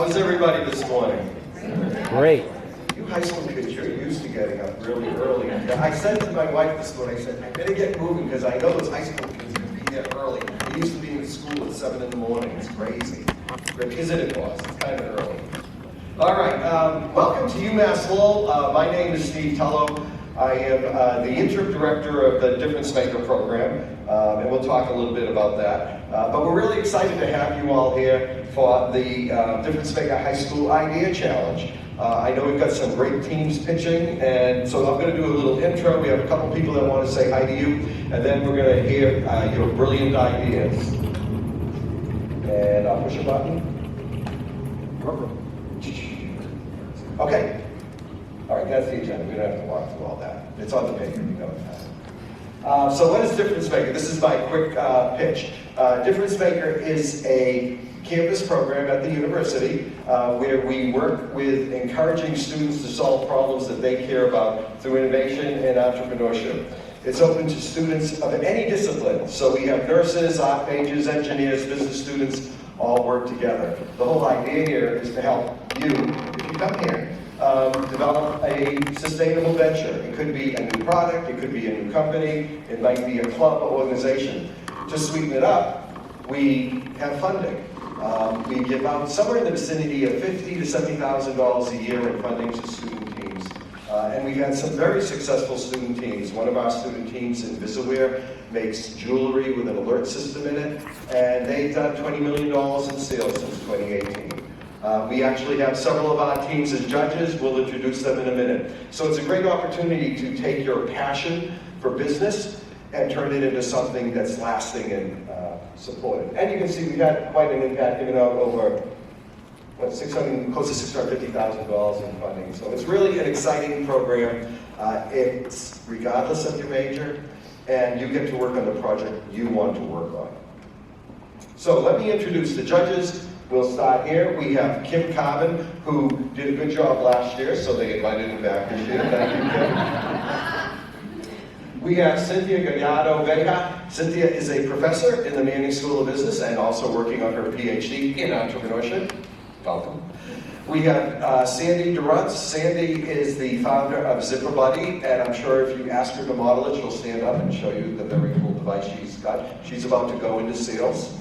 How's everybody this morning? Great. You high school kids, you're used to getting up really early. I said to my wife this morning, I said, I better get moving because I know those high school kids can be here early. They used to be in school at 7 in the morning. It's crazy. Isn't it, boss? It's kind of early. All right, welcome to UMass Lowell. My name is Steve Tullo. I am the interim director of the DifferenceMaker program, and we'll talk a little bit about that. But we're really excited to have you all here for the DifferenceMaker High School Idea Challenge. I know we've got some great teams pitching, and so I'm going to do a little intro. We have a couple people that want to say hi to you, and then we're going to hear your brilliant ideas. And I'll push a button. Okay. All right, that's the agenda. We don't have to walk through all that. It's on the paper, you know it. So what is DifferenceMaker? This is my quick pitch. DifferenceMaker is a campus program at the university where we work with encouraging students to solve problems that they care about through innovation and entrepreneurship. It's open to students of any discipline. So we have nurses, art majors, engineers, business students all work together. The whole idea here is to help you, if you come here, develop a sustainable venture. It could be a new product, it could be a new company, it might be a club or organization. To sweeten it up, we have funding. We give out somewhere in the vicinity of $50,000 to $70,000 a year in funding to student teams. And we've had some very successful student teams. One of our student teams in Visaware makes jewelry with an alert system in it, and they've done $20 million in sales since 2018. We actually have several of our teams as judges. We'll introduce them in a minute. So it's a great opportunity to take your passion for business and turn it into something that's lasting and supported. And you can see we've had quite an impact, giving out over close to $650,000 in funding. So it's really an exciting program. It's regardless of your major, and you get to work on the project you want to work on. So let me introduce the judges. We'll start here. We have Kim Carvin, who did a good job last year, so they invited him back this year. Thank you, Kim. We have Cynthia Gallardo Vega. Cynthia is a professor in the Manning School of Business and also working on her PhD in entrepreneurship. Welcome. We have Sandy Durantz. Sandy is the founder of Zipper Buddy, and I'm sure if you ask her to model it, she'll stand up and show you the very cool device she's got. She's about to go into sales.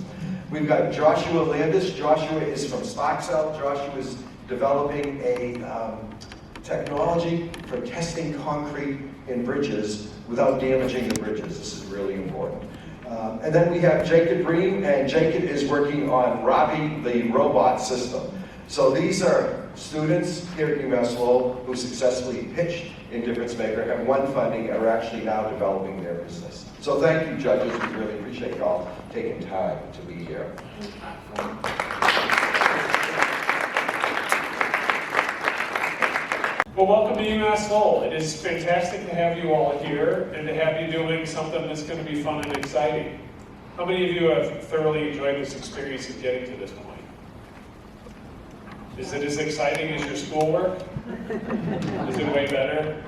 We've got Joshua Landis. Joshua is from Stockcell. Joshua is developing a technology for testing concrete in bridges without damaging the bridges. This is really important. And then we have Jacob Bream, and Jacob is working on Robbie, the robot system. So these are students here at UMass Lowell who successfully pitched in DifferenceMaker, have won funding, and are actually now developing their business. So thank you, judges. We really appreciate y'all taking time to be here. Well, welcome to UMass Lowell. It is fantastic to have you all here and to have you doing something that's going to be fun and exciting. How many of you have thoroughly enjoyed this experience of getting to this point? Is it as exciting as your schoolwork? Is it way better?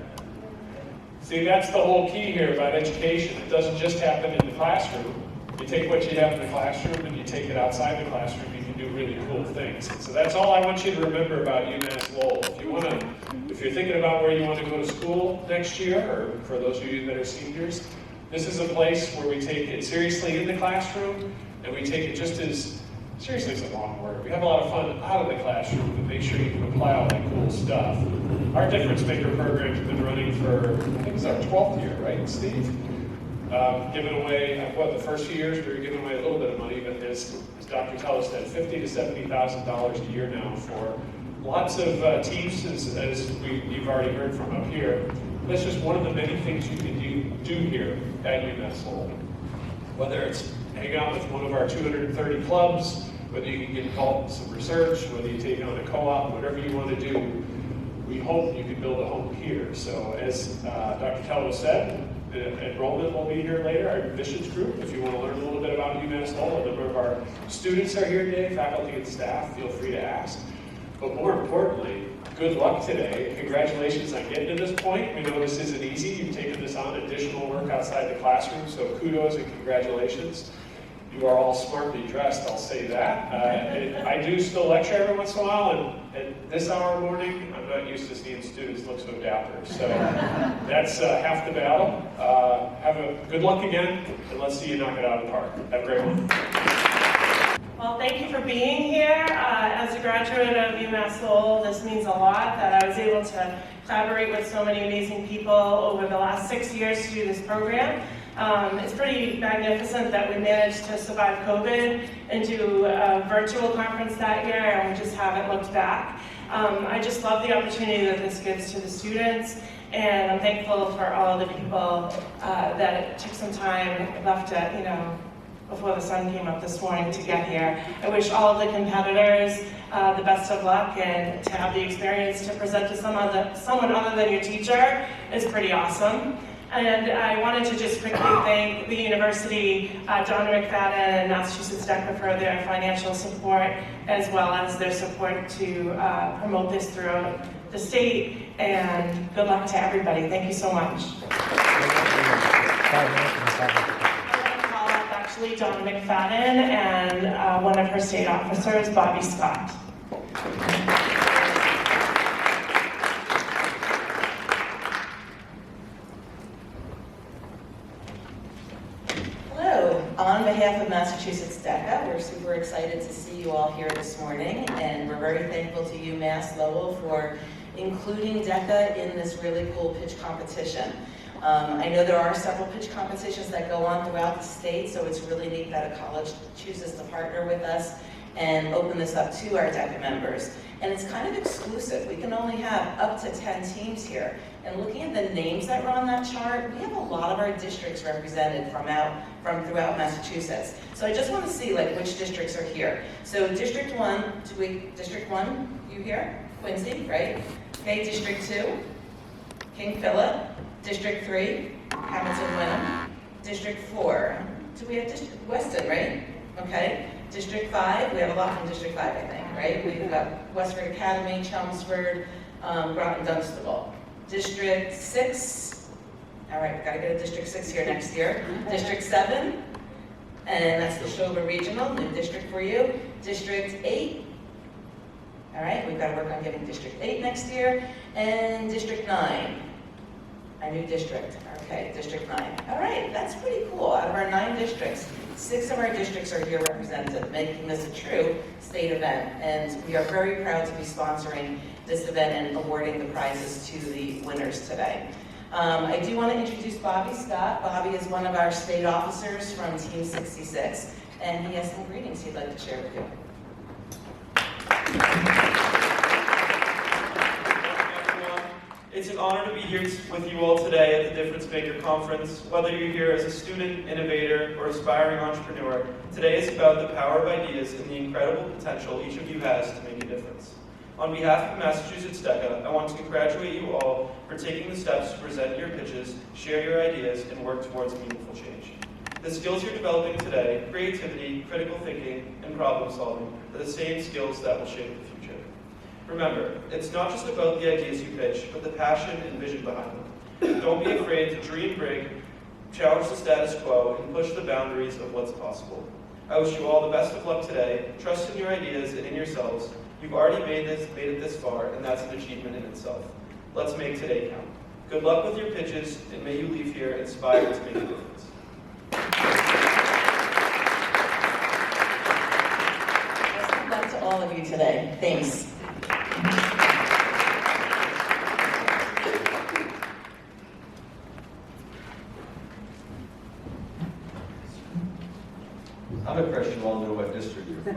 See, that's the whole key here about education. It doesn't just happen in the classroom. You take what you have in the classroom and you take it outside the classroom, you can do really cool things. And so that's all I want you to remember about UMass Lowell. If you're thinking about where you want to go to school next year, or for those of you that are seniors, this is a place where we take it seriously in the classroom, and we take it just as seriously is a long word. We have a lot of fun out of the classroom and make sure you can apply all that cool stuff. Our DifferenceMaker program has been running for, I think it's our 12th year, right, Steve? Giving away, the first few years we were giving away a little bit of money, but as Dr. Teller said, $50,000 to $70,000 a year now for lots of teams, as you've already heard from up here. That's just one of the many things you can do here at UMass Lowell. Whether it's hang out with one of our 230 clubs, whether you can get involved in some research, whether you take on a co-op, whatever you want to do, we hope you can build a home here. So as Dr. Tello said, enrollment will be here later, our admissions group. If you want to learn a little bit about UMass Lowell, a number of our students are here today, faculty and staff, feel free to ask. But more importantly, good luck today. Congratulations on getting to this point. We know this isn't easy. You've taken this on additional work outside the classroom, so kudos and congratulations. You are all smartly dressed, I'll say that. I do still lecture every once in a while, and at this hour of morning, I'm not used to seeing students look so dapper. So that's half the battle. Have a good luck again, and let's see you knock it out of the park. Have a great one. Well, thank you for being here. As a graduate of UMass Lowell, this means a lot that I was able to collaborate with so many amazing people over the last 6 years to do this program. It's pretty magnificent that we managed to survive COVID and do a virtual conference that year, and we just haven't looked back. I just love the opportunity that this gives to the students, and I'm thankful for all the people that took some time, left at, before the sun came up this morning to get here. I wish all of the competitors the best of luck, and to have the experience to present to someone other than your teacher is pretty awesome. And I wanted to just quickly thank the university, John McFadden and Massachusetts DECA for their financial support, as well as their support to promote this throughout the state. And good luck to everybody. Thank you so much. Actually, John McFadden and one of her state officers, Bobby Scott. Hello, on behalf of Massachusetts DECA, we're super excited to see you all here this morning, and we're very thankful to UMass Lowell for including DECA in this really cool pitch competition. I know there are several pitch competitions that go on throughout the state, so it's really neat that a college chooses to partner with us and open this up to our DECA members. And it's kind of exclusive. We can only have up to 10 teams here. And looking at the names that were on that chart, we have a lot of our districts represented from throughout Massachusetts. So I just want to see which districts are here. So District 1, District 1, you here? Quincy, right? Okay, District 2, King Philip. District 3, Hamilton Wenham. District 4, do we have District Weston, right? Okay. District 5, we have a lot from District 5, I think, right? We've got Westford Academy, Chelmsford, Groton, Dunstable. District 6, all right, we've got to get a District 6 here next year. District 7, and that's the Neshoba Regional, new district for you. District 8, all right, we've got to work on getting District 8 next year. And District 9. A new district, okay, District 9. All right, that's pretty cool. Out of our 9 districts, 6 of our districts are here represented, making this a true state event. And we are very proud to be sponsoring this event and awarding the prizes to the winners today. I do want to introduce Bobby Scott. Bobby is one of our state officers from Team 66, and he has some greetings he'd like to share with you. It's an honor to be here with you all today at the DifferenceMaker conference. Whether you're here as a student, innovator, or aspiring entrepreneur, today is about the power of ideas and the incredible potential each of you has to make a difference. On behalf of Massachusetts DECA, I want to congratulate you all for taking the steps to present your pitches, share your ideas, and work towards meaningful change. The skills you're developing today, creativity, critical thinking, and problem solving, are the same skills that will shape the future. Remember, it's not just about the ideas you pitch, but the passion and vision behind them. Don't be afraid to dream big, challenge the status quo, and push the boundaries of what's possible. I wish you all the best of luck today. Trust in your ideas and in yourselves. You've already made it this far, and that's an achievement in itself. Let's make today count. Good luck with your pitches, and may you leave here inspired to make a difference. Best of luck to all of you today. Thanks. I'm impressed you all know what district you're from.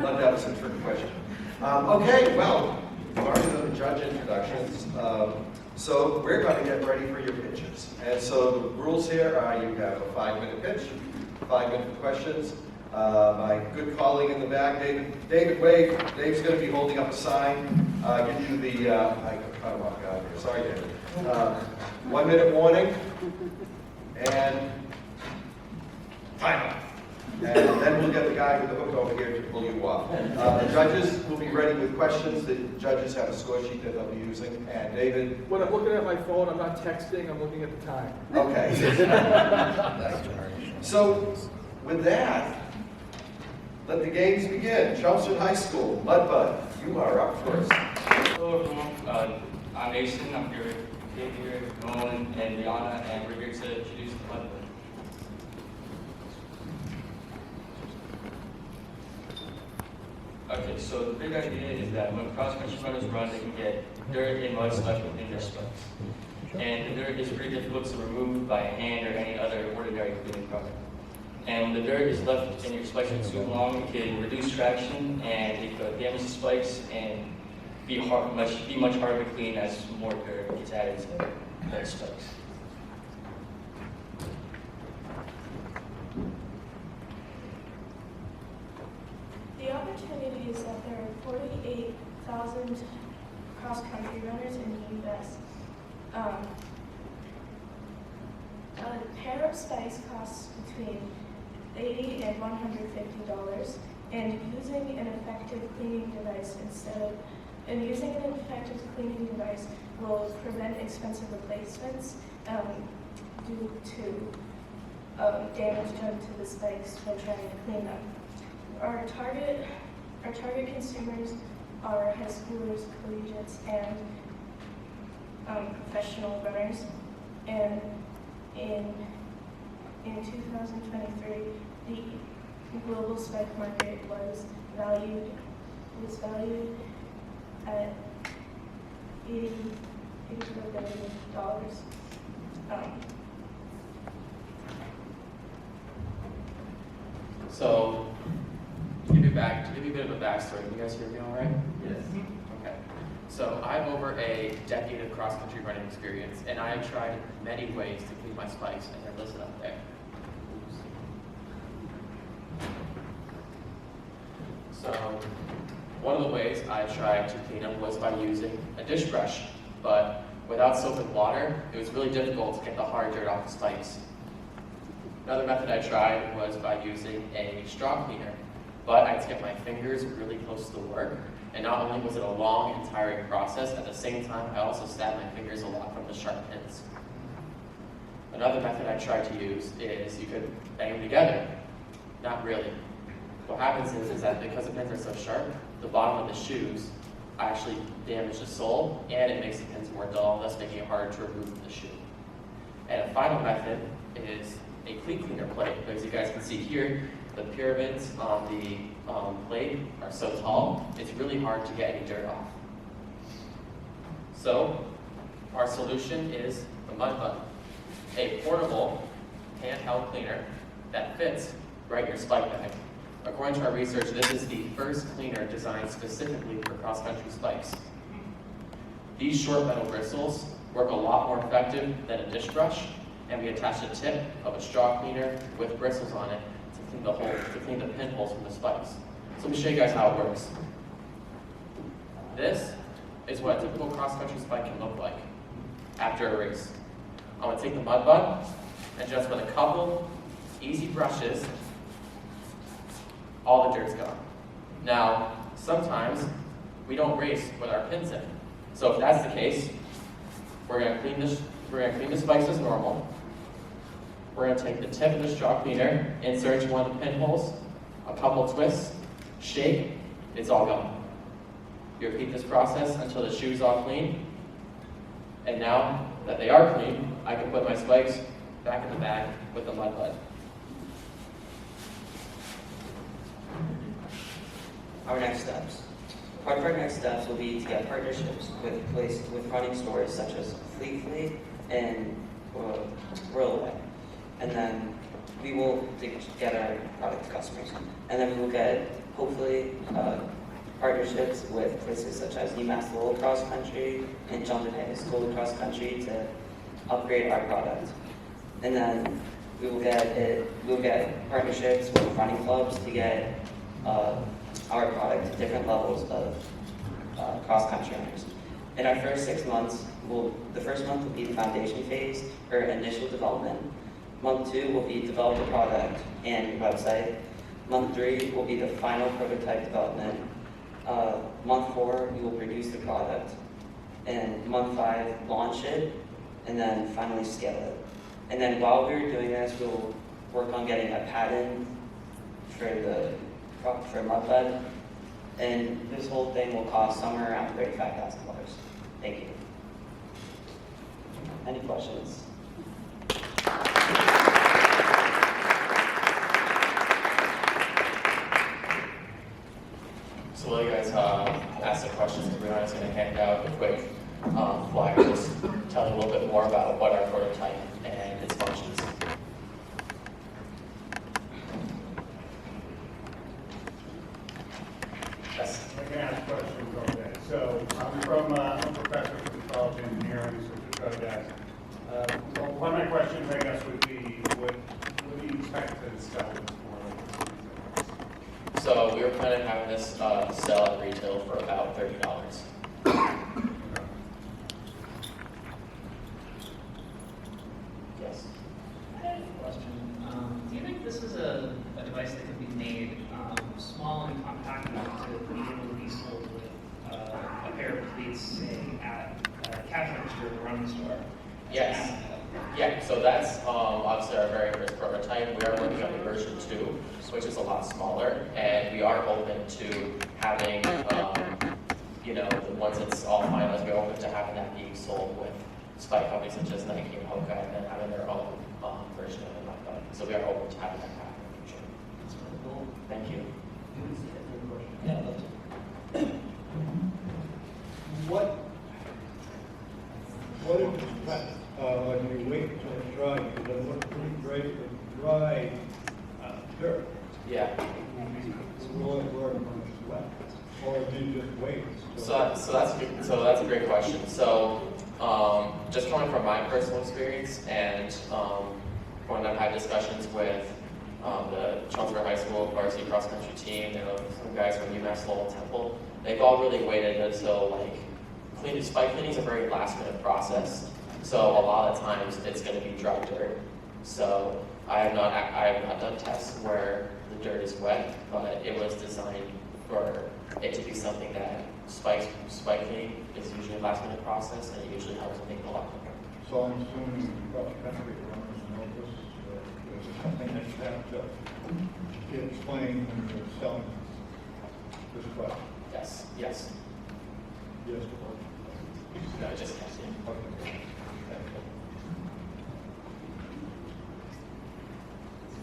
Thought that was a trick question. Okay, well, we've already done the judge introductions. So we're going to get ready for your pitches. And so the rules here are you have a 5-minute pitch, 5-minute questions. My good colleague in the back, David Wade, Dave's going to be holding up a sign. Give you the, I can't walk out here, sorry David. 1-minute warning, and time up. And then we'll get the guy with the hook over here to pull you off. The judges will be ready with questions. The judges have a score sheet that they'll be using. And David? When I'm looking at my phone, I'm not texting, I'm looking at the time. Okay. So, with that, let the games begin. Chelmsford High School, Mudbud, you are up first. Hello everyone, I'm Mason. I'm here with Xavier, Nolan, and Rihanna, and we're here to introduce the Mudbud. Okay, so the big idea is that when cross-country runners run, they can get dirt and mud stuck within their spikes. And the dirt is pretty difficult to remove by hand or any other ordinary cleaning product. And when the dirt is left in your spikes for too long, it can reduce traction and it could damage the spikes and be much harder to clean as more dirt gets added to the spikes. The opportunity is that there are 48,000 cross-country runners in the U.S. A pair of spikes costs between $80 and $150, and using an effective cleaning device will prevent expensive replacements due to damage done to the spikes when trying to clean them. Our target consumers are high schoolers, collegiates, and professional runners. And in 2023, the global spike market was valued at $84 billion. So, to give you a bit of a backstory, can you guys hear me all right? Yes. Okay. So, I have over a decade of cross-country running experience, and I have tried many ways to clean my spikes, and they're listed up there. So, one of the ways I tried to clean them was by using a dish brush, but without soap and water, it was really difficult to get the hard dirt off the spikes. Another method I tried was by using a straw cleaner, but I had to get my fingers really close to the work, and not only was it a long and tiring process, at the same time I also stabbed my fingers a lot from the sharp pins. Another method I tried to use is you could bang them together. Not really. What happens is that because the pins are so sharp, the bottom of the shoes actually damage the sole, and it makes the pins more dull, thus making it harder to remove from the shoe. And a final method is a cleat cleaner plate, because you guys can see here, the pyramids on the plate are so tall, it's really hard to get any dirt off. So, our solution is the Mudbud, a portable handheld cleaner that fits right in your spike bag. According to our research, this is the first cleaner designed specifically for cross-country spikes. These short metal bristles work a lot more effective than a dish brush, and we attach the tip of a straw cleaner with bristles on it to clean the pinholes from the spikes. So let me show you guys how it works. This is what a typical cross-country spike can look like after a race. I'm going to take the Mudbud and just with a couple easy brushes, all the dirt's gone. Now, sometimes we don't race with our pins in. So if that's the case, we're going to clean the spikes as normal. We're going to take the tip of the straw cleaner, insert into one of the pinholes, a couple twists, shake, it's all gone. You repeat this process until the shoe's all clean. And now that they are clean, I can put my spikes back in the bag with the Mudbud. Our next steps. Part of our next steps will be to get partnerships with running stores such as Fleet and Whirlaway. And then we will get our product to customers. And then we will get, hopefully, partnerships with places such as UMass Lowell Cross Country and John Day School of Cross Country to upgrade our product. And then we will get partnerships with running clubs to get our product to different levels of cross-country runners. In our first 6 months, the first month will be the foundation phase, or initial development. Month 2 will be develop the product and website. Month 3 will be the final prototype development. Month 4, we will produce the product. And month 5, launch it, and then finally scale it. And then while we're doing this, we'll work on getting a patent for Mudbud. And this whole thing will cost somewhere around $35,000. Thank you. Any questions? So while you guys ask the questions, everyone is going to hand out a quick flyer just telling a little bit more about what our prototype and its functions. Yes. I can ask questions all day. So I'm a professor from the College of Engineering, so just got to ask. Well, one of my questions, I guess, would be, what do you expect to sell this for? So we were planning on having this sell at retail for about $30. Yes. I have a question. Do you think this is a device that could be made small and compact enough to be able to be sold with a pair of cleats, say, at a cash register at a running store? Yes. Yeah, so that's obviously our very first prototype. We are working on the version 2, which is a lot smaller, and we are open to having, once it's all finalized, we're open to having that being sold with spike companies such as Nike and Hoka, and then having their own version of the Mudbud. So we are open to having that happen in the future. That's really cool. Thank you. Yeah, I'd love to. What if when you wait until it's dry, because it looks pretty great with dry dirt? Yeah. Will it work when it's wet? Or do you just wait? So that's a great question. So just coming from my personal experience and when I've had discussions with the Chelmsford High School varsity cross country team, some guys from UMass Lowell Temple, they've all really waited until spike cleaning is a very last minute process. So a lot of times it's going to be dry dirt. So I have not done tests where the dirt is wet, but it was designed for it to be something that spike cleaning is usually a last minute process, and it usually helps make it a lot quicker. So I'm assuming cross country runners know this, there's something that you have to get explained when you're selling this product. Yes. Yes, No, just yes. Yeah. okay.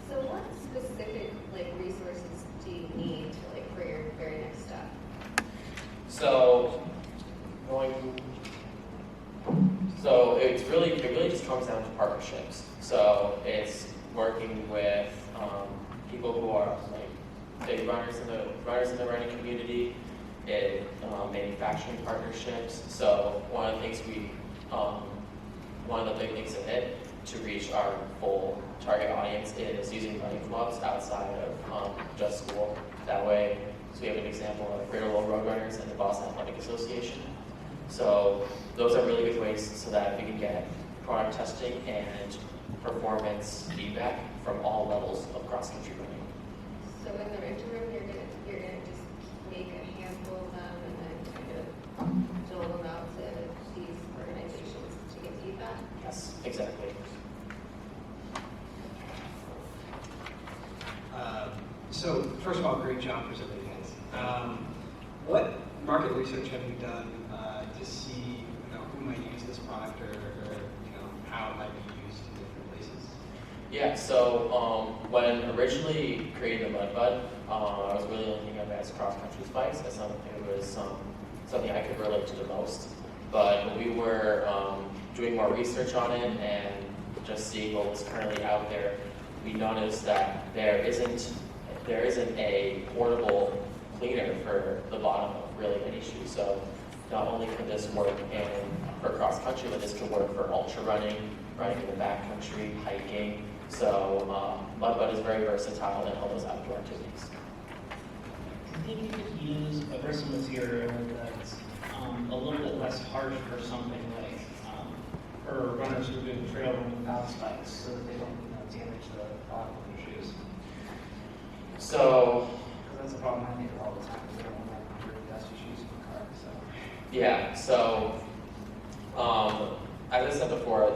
So what specific resources do you need to for your very next step? So it really just comes down to partnerships. So it's working with people who are big runners in the running community, manufacturing partnerships. So one of the big things in it to reach our full target audience is using running clubs outside of just school. That way, so we have an example of Greater Lowell Roadrunners and the Boston Athletic Association. So those are really good ways so that we can get product testing and performance feedback from all levels of cross-country running. So in the interim, you're gonna just make a handful of them and then kind of dole them out to these organizations to get feedback? Yes, exactly. So first of all, great job presenting, guys. What market research have you done to see who might use this product or how it might be used in different places? Yeah, so when originally creating the Mudbud, I was really looking at it as cross-country spikes as something I could relate to the most. But when we were doing more research on it and just seeing what was currently out there, we noticed that there isn't a portable cleaner for the bottom of really any shoe. So not only could this work for cross country, but this could work for ultra running in the backcountry, hiking. So Mudbud is very versatile in all those outdoor activities. I think you could use a versatile material that's a little bit less harsh for something like for runners who do trail running without spikes, so that they don't damage the bottom of their shoes. So, Because that's a problem I hear all the time. We don't want to have gas issues in the car, so. yeah, so, as I said before,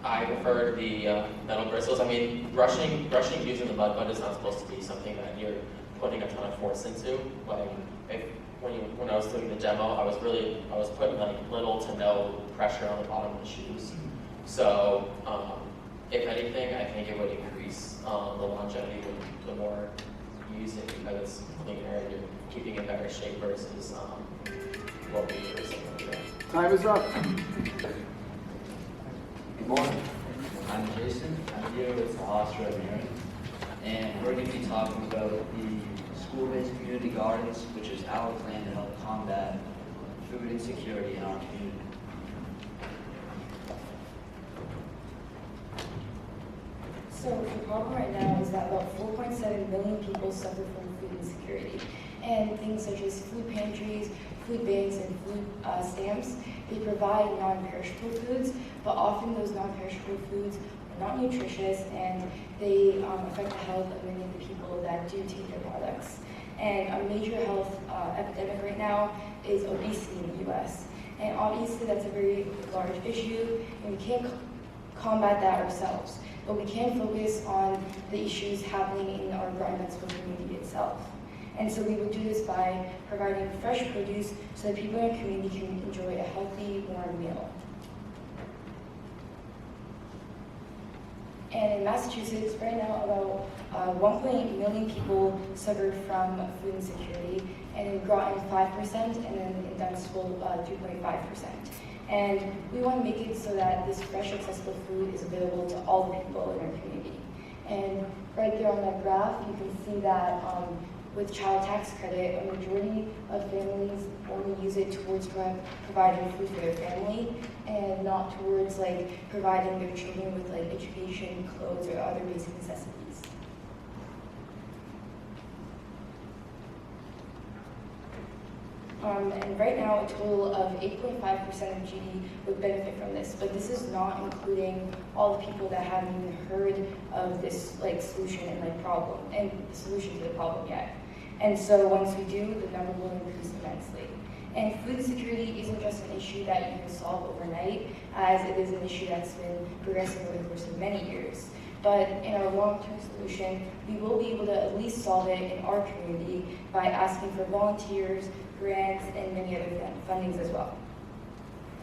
I prefer the metal bristles. I mean, brushing using the mud is not supposed to be something that you're putting a ton of force into. Like, when I was doing the demo, I was putting like little to no pressure on the bottom of the shoes. So, if anything, I think it would increase the longevity the more you use it, because it's cleaner and you're keeping it in better shape versus what we do or something like that. Time is up. Good morning. I'm Jason. I'm here with the Hofstra Engineering, and we're going to be talking about the school-based community gardens, which is our plan to help combat food insecurity in our community. So the problem right now is that about 4.7 million people suffer from food insecurity. And things such as food pantries, food banks, and food stamps, they provide non-perishable foods, but often those non-perishable foods are not nutritious and they affect the health of many of the people that do take their products. And a major health epidemic right now is obesity in the US. And obviously that's a very large issue, and we can't combat that ourselves. But we can focus on the issues happening in our environmental community itself. And so we would do this by providing fresh produce so that people in our community can enjoy a healthy, warm meal. And in Massachusetts, right now, about 1.8 million people suffered from food insecurity, and in Groton, 5%, and then in Dunstable, 2.5%. And we want to make it so that this fresh, accessible food is available to all the people in our community. And right there on that graph, you can see that with child tax credit, a majority of families only use it towards providing food for their family, and not towards like providing their children with like education, clothes, or other basic necessities. And right now, a total of 8.5% of GD would benefit from this, but this is not including all the people that haven't even heard of this like solution and like problem, and the solution to the problem yet. And so once we do, the number will increase immensely. And food insecurity isn't just an issue that you can solve overnight, as it is an issue that's been progressing over the course of many years. But in our long-term solution, we will be able to at least solve it in our community by asking for volunteers, grants, and many other fundings as well.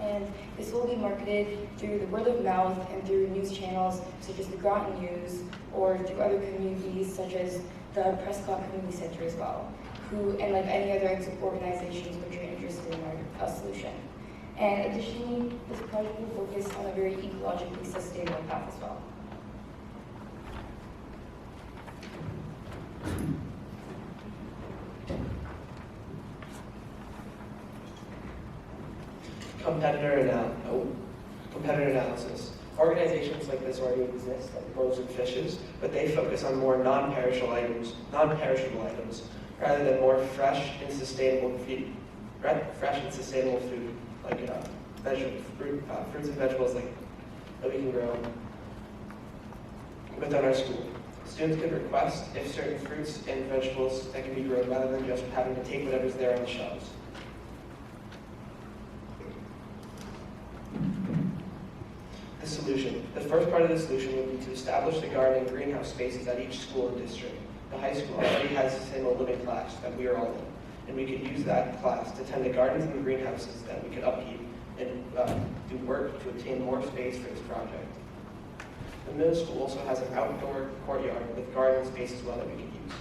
And this will be marketed through the word of mouth and through news channels such as the Groton News, or through other communities such as the Prescott Community Center as well, and like any other organizations which are interested in our solution. And additionally, this project will focus on a very ecologically sustainable path as well. Competitor analysis. Organizations like this already exist, like Birds and Fishes, but they focus on more non-perishable items, rather than more fresh and sustainable food, like fruits and vegetables that we can grow within our school. Students can request if certain fruits and vegetables that can be grown, rather than just having to take whatever's there on the shelves. The solution. The first part of the solution would be to establish the garden and greenhouse spaces at each school and district. The high school already has a sustainable living class that we are all in, and we could use that class to tend the gardens and the greenhouses that we could upkeep and do work to obtain more space for this project. The middle school also has an outdoor courtyard with garden space as well that we could use.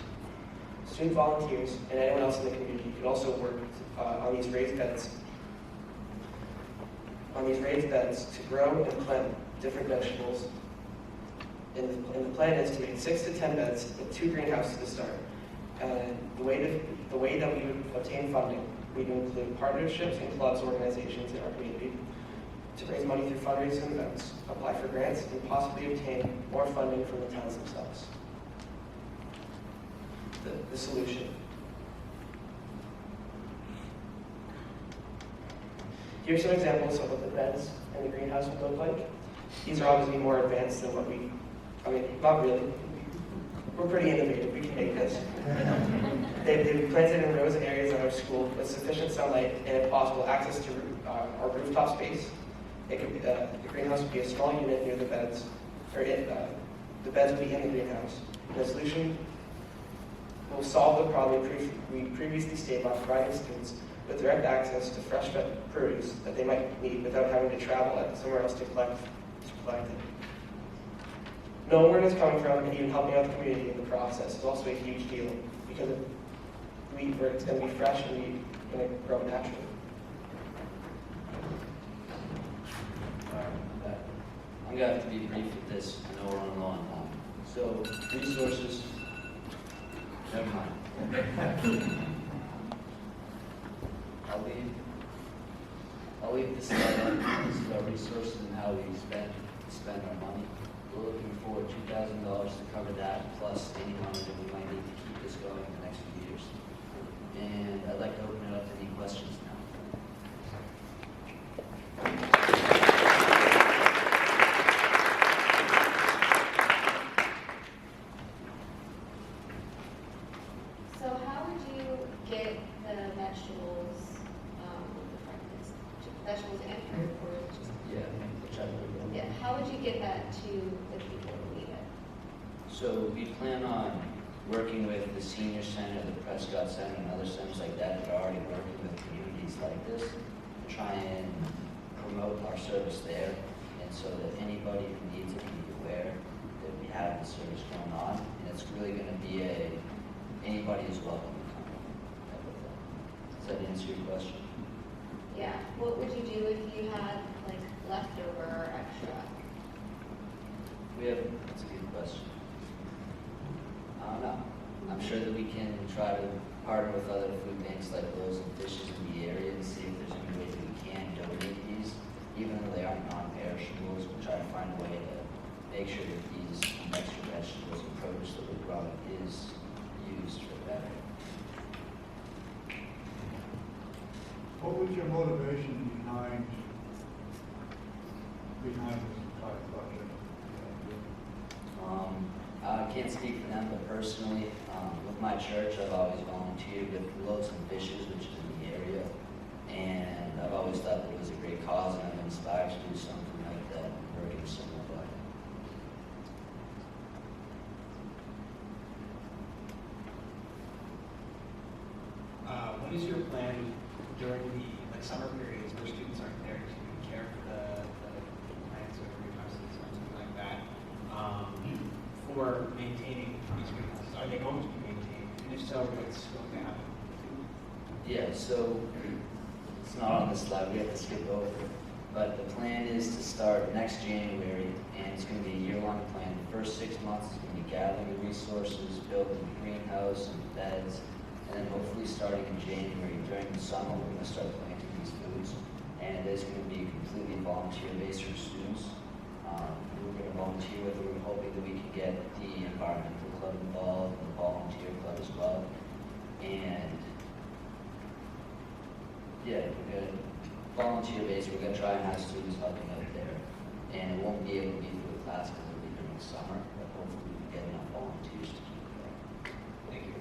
Student volunteers and anyone else in the community could also work on these raised beds to grow and plant different vegetables. And the plan is to make 6 to 10 beds with 2 greenhouses to start. And the way that we would obtain funding, we would include partnerships and clubs, organizations in our community to raise money through fundraising events, apply for grants, and possibly obtain more funding from the towns themselves. The solution. Here's some examples of what the beds and the greenhouse would look like. These are obviously more advanced than what not really. we're pretty innovative, we can make this. They've planted in rows and areas of our school with sufficient sunlight and, if possible, access to our rooftop space. The greenhouse would be a small unit near the beds, the beds would be in the greenhouse. The solution will solve the problem we previously stated by providing students with direct access to fresh produce that they might need without having to travel somewhere else to collect it. Knowing where it's coming from and even helping out the community in the process is also a huge deal because it's going to be fresh and we're going to grow naturally. I'm going to have to be brief with this. I know we're running low on time. So, resources, never mind. I'll leave this slide up. This is our resources and how we spend our money. We're looking for $2,000 to cover that, plus any money that we might need to keep this going in the next few years. And I'd like to open it up to any questions now. So how would you get the vegetables, vegetables and fruit, or just? Yeah, whichever we go. Yeah, how would you get that to the people who need it? So we plan on working with the Senior Center, the Prescott Center, and other centers like that that are already working with communities like this to try and promote our service there, and so that anybody who needs it can be aware that we have the service going on, and it's really going to be anybody is welcome to come type of thing. Does that answer your question? Yeah, what would you do if you had like leftover or extra? That's a good question. I don't know. I'm sure that we can try to partner with other food banks like Loaves and Fishes in the area and see if there's any way that we can donate these, even though they aren't non-perishables. We'll try to find a way to make sure that these extra vegetables and produce that we brought is used for better. What was your motivation behind this entire project? I can't speak for them, but personally, with my church, I've always volunteered with Loaves and Fishes, which is in the area, and I've always thought that it was a great cause, and I'm inspired to do something like that, working with similar way. What is your plan during the summer periods where students aren't there to care for the plants or greenhouses or something like that, for maintaining these greenhouses? Are they going to be maintained? And if so, what's going to happen? Yeah, so it's not on this slide, we have to skip over it. But the plan is to start next January, and it's going to be a year-long plan. The first 6 months is going to be gathering the resources, building the greenhouse and beds, and then hopefully starting in January, during the summer, we're going to start planting these foods. And it is going to be completely volunteer-based for students. We're going to volunteer with it. We're hoping that we can get the environmental club involved, and the volunteer club as well. And yeah, we're going to volunteer-based. We're going to try and have students helping out there. And it won't be able to be through the class because it'll be during the summer, but hopefully we can get enough volunteers to keep it going. Thank you.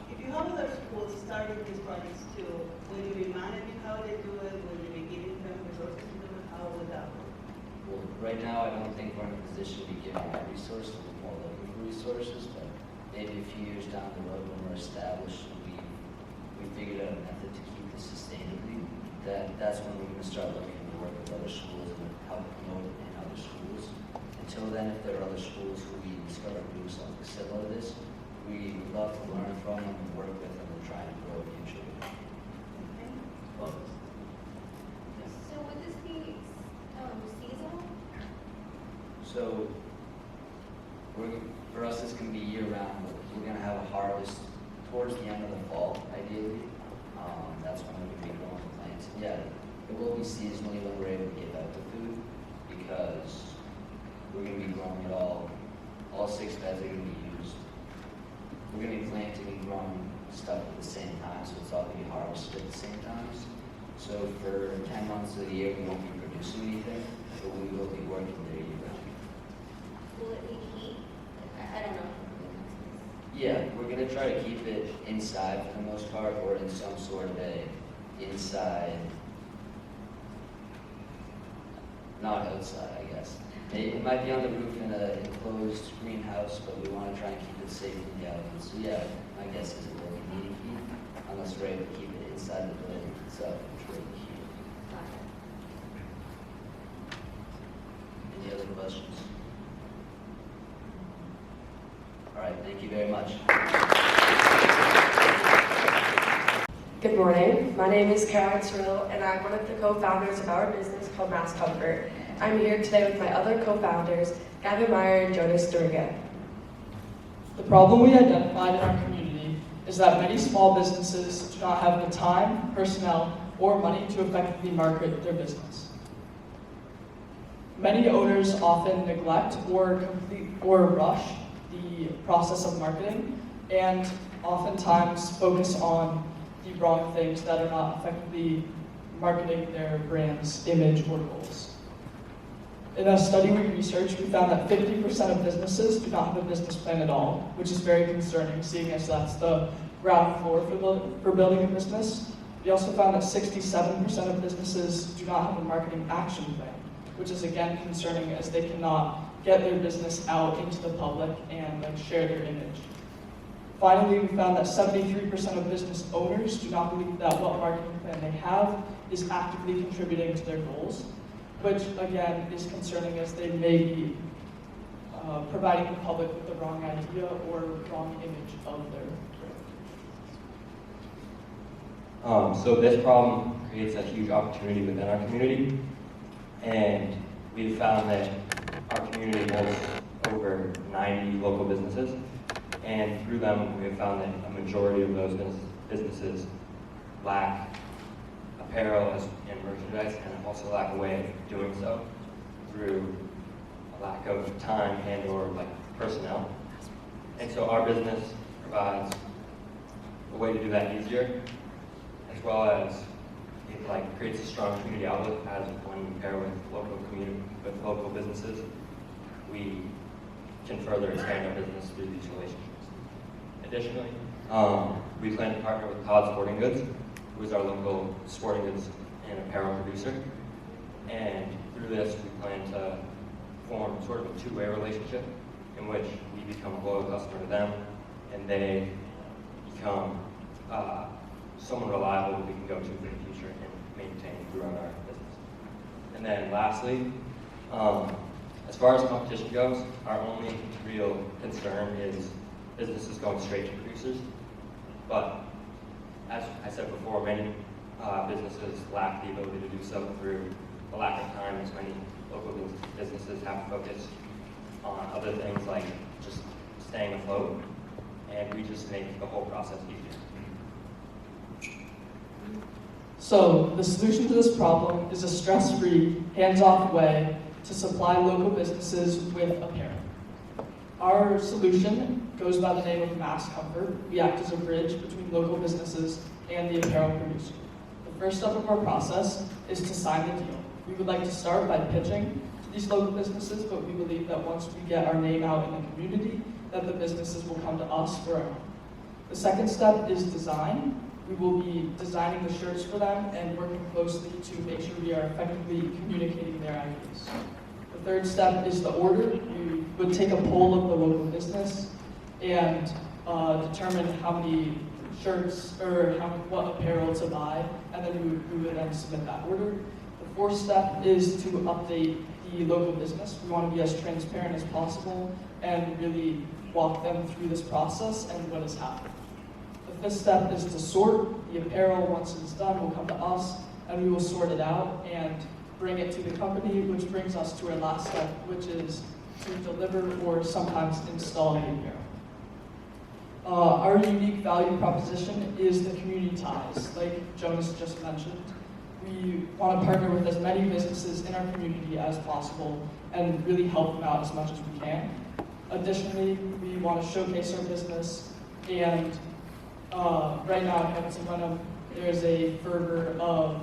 If you have other schools starting these projects too, will you be managing how they do it? Will you be giving them resources to do it? How would that work? Well, right now, I don't think we're in a position to be giving out resources. We're more looking for resources, but maybe a few years down the road when we're established and we figured out a method to keep this sustainably, that's when we're going to start looking to work with other schools and help promote it in other schools. Until then, if there are other schools who we discover doing something similar to this, we would love to learn from them and work with them and try and grow mutually. Well, So would this be seasonal? so for us, this can be year-round. We're going to have a harvest towards the end of the fall, ideally. That's when we're going to be growing the plants. Yeah, it will be seasonally when we're able to get out the food because we're going to be growing it all 6 beds are going to be used. We're going to be planting and growing stuff at the same time, so it's all going to be harvested at the same time. So for 10 months of the year, we won't be producing anything, but we will be working there year-round. Will it be heat? I don't know. Yeah, we're gonna try to keep it inside for the most part, or in some sort of a inside, not outside, I guess. It might be on the roof in an enclosed greenhouse, but we want to try and keep it safe from the elements. So yeah, my guess is it will be needing heat, unless we're able to keep it inside the building itself, which will be heat. Any other questions? All right, thank you very much. Good morning. My name is Caroline Cyril, and I'm one of the co-founders of our business called Mass Comfort. I'm here today with my other co-founders, Gavin Meyer and Jonas Duriga. The problem we identified in our community is that many small businesses do not have the time, personnel, or money to effectively market their business. Many owners often neglect or rush the process of marketing, and oftentimes focus on the wrong things that are not effectively marketing their brand's image or goals. In a study we researched, we found that 50% of businesses do not have a business plan at all, which is very concerning, seeing as that's the ground floor for building a business. We also found that 67% of businesses do not have a marketing action plan, which is again concerning as they cannot get their business out into the public and share their image. Finally, we found that 73% of business owners do not believe that what marketing plan they have is actively contributing to their goals, which again is concerning as they may be providing the public with the wrong idea or wrong image of their brand. So this problem creates a huge opportunity within our community, and we've found that our community has over 90 local businesses, and through them we have found that a majority of those businesses lack apparel and merchandise, and also lack a way of doing so through a lack of time and or personnel. And so our business provides a way to do that easier, as well as it creates a strong community outlook, as when we pair with local businesses, we can further expand our business through these relationships. Additionally, we plan to partner with Todd Sporting Goods, who is our local sporting goods and apparel producer. And through this, we plan to form sort of a two-way relationship in which we become a loyal customer to them, and they become someone reliable that we can go to for the future and maintain throughout our business. And then lastly, as far as competition goes, our only real concern is businesses going straight to producers. But as I said before, many businesses lack the ability to do so through the lack of time, as many local businesses have to focus on other things like just staying afloat, and we just make the whole process easier. So the solution to this problem is a stress-free, hands-off way to supply local businesses with apparel. Our solution goes by the name of Mass Comfort. We act as a bridge between local businesses and the apparel producer. The first step of our process is to sign the deal. We would like to start by pitching to these local businesses, but we believe that once we get our name out in the community, that the businesses will come to us for our own. The second step is design. We will be designing the shirts for them and working closely to make sure we are effectively communicating their ideas. The third step is the order. We would take a poll of the local business and determine how many shirts or what apparel to buy, and then we would then submit that order. The fourth step is to update the local business. We want to be as transparent as possible and really walk them through this process and what has happened. The fifth step is to sort the apparel. Once it's done, will come to us and we will sort it out and bring it to the company, which brings us to our last step, which is to deliver or sometimes install the apparel. Our unique value proposition is the community ties, like Jonas just mentioned. We want to partner with as many businesses in our community as possible and really help them out as much as we can. Additionally, we want to showcase our business, and right now in Edmonton, Wenham, there's a fervor of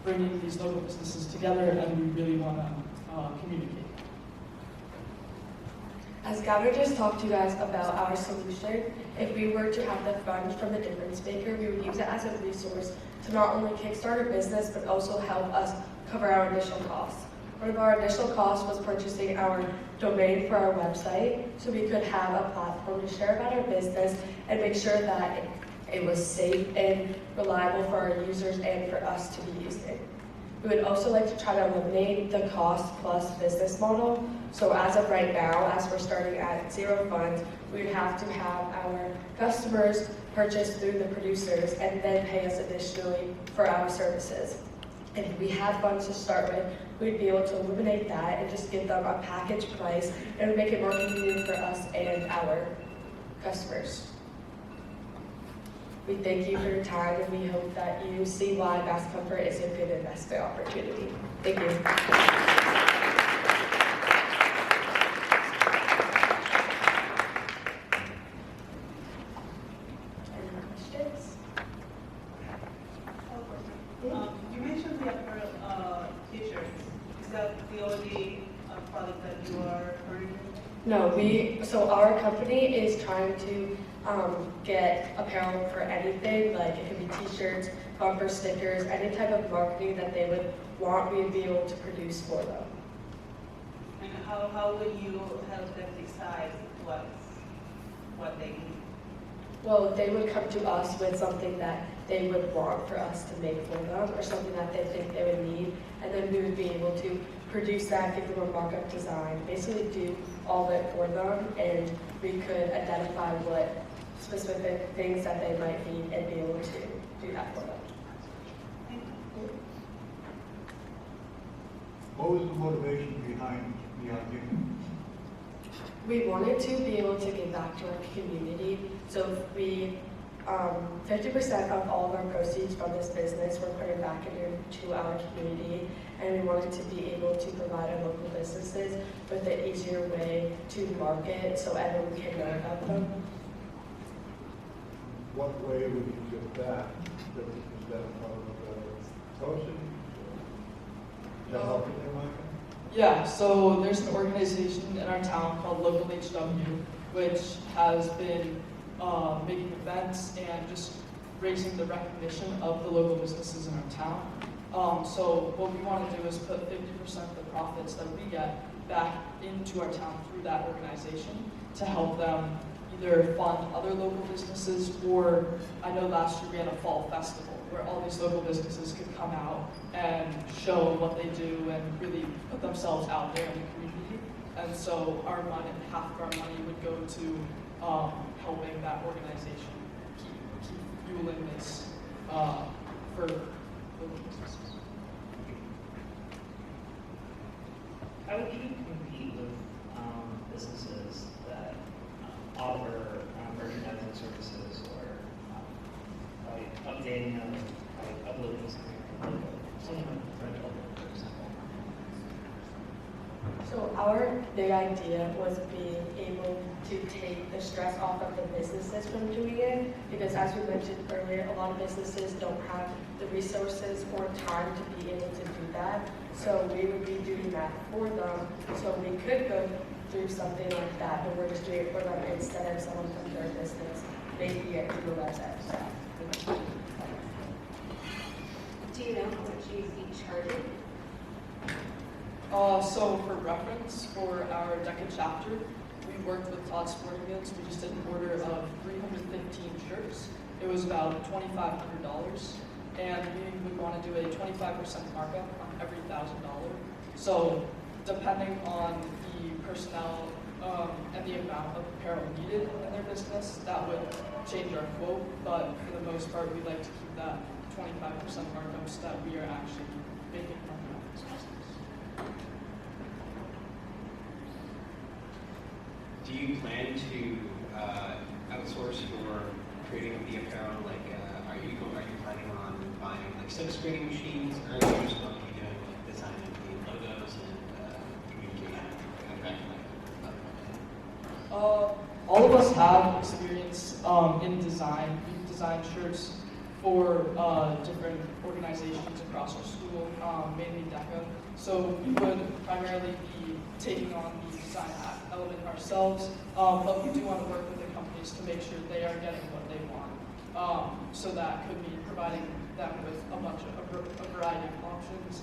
bringing these local businesses together, and we really want to communicate. As Gavin just talked to you guys about our solution, if we were to have the funds from the DifferenceMaker, we would use it as a resource to not only kickstart our business, but also help us cover our initial costs. One of our initial costs was purchasing our domain for our website, so we could have a platform to share about our business and make sure that it was safe and reliable for our users and for us to be using. We would also like to try to eliminate the cost plus business model. So as of right now, as we're starting at zero funds, we would have to have our customers purchase through the producers and then pay us additionally for our services. And if we had funds to start with, we'd be able to eliminate that and just give them a package price and make it more convenient for us and our customers. We thank you for your time, and we hope that you see why Mass Comfort is a good investment opportunity. Thank you. Any questions? You mentioned the apparel t-shirts. Is that the only product that you are furnishing? No, so our company is trying to get apparel for anything, like it could be t-shirts, bumper stickers, any type of marketing that they would want, we'd be able to produce for them. And how will you help them decide what they need? Well, they would come to us with something that they would want for us to make for them, or something that they think they would need, and then we would be able to produce that, give them a markup design, basically do all of it for them, and we could identify what specific things that they might need and be able to do that for them. What was the motivation behind the idea? We wanted to be able to give back to our community, so we 50% of all of our proceeds from this business we're putting back into our community, and we wanted to be able to provide our local businesses with an easier way to market so everyone can know about them. What way would you give that? Is that part of the proceeds? Is that helping your market? Yeah, so there's an organization in our town called Local HW, which has been making events and just raising the recognition of the local businesses in our town. So what we want to do is put 50% of the profits that we get back into our town through that organization to help them either fund other local businesses, or I know last year we had a fall festival where all these local businesses could come out and show what they do and really put themselves out there in the community. And so our money, half of our money would go to helping that organization keep fueling this for local businesses. How would you compete with businesses that offer merchandising services or updating uploading something like rental, for example? So our big idea was being able to take the stress off of the businesses from doing it, because as we mentioned earlier, a lot of businesses don't have the resources or time to be able to do that. So we would be doing that for them, so we could go through something like that, but we're just doing it for them instead of someone from their business making it through the website. Do you know how much you'd be charging? So for reference, for our DECA chapter, we worked with Todd Sporting Goods. We just did an order of 315 shirts. It was about $2,500, and we would want to do a 25% markup on every $1,000. So depending on the personnel and the amount of apparel needed in their business, that would change our quote. But for the most part, we like to keep that 25% markup so that we are actually making money on this business. Do you plan to outsource your creating of the apparel? Like, are you planning on buying like silk screening machines, or are you just going to be doing like designing the logos and communication? All of us have experience in design. We've designed shirts for different organizations across our school, mainly DECA. So So we would primarily be taking on the design element ourselves, but we do want to work with the companies to make sure they are getting what they want. So that could be providing them with a variety of options,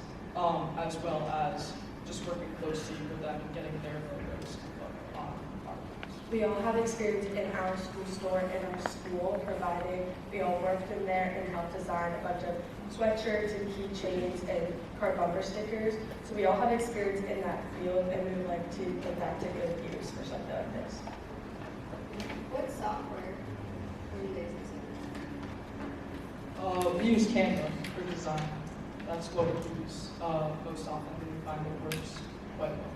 as well as just working closely with them and getting their logos on our plans. We all have experience in our school store and our school providing. We all worked in there and helped design a bunch of sweatshirts and keychains and card bumper stickers. So we all have experience in that field, and we would like to put that to good use for something like this. What software are you guys using? We use Canva for design. That's what we use most often, and we find it works quite well.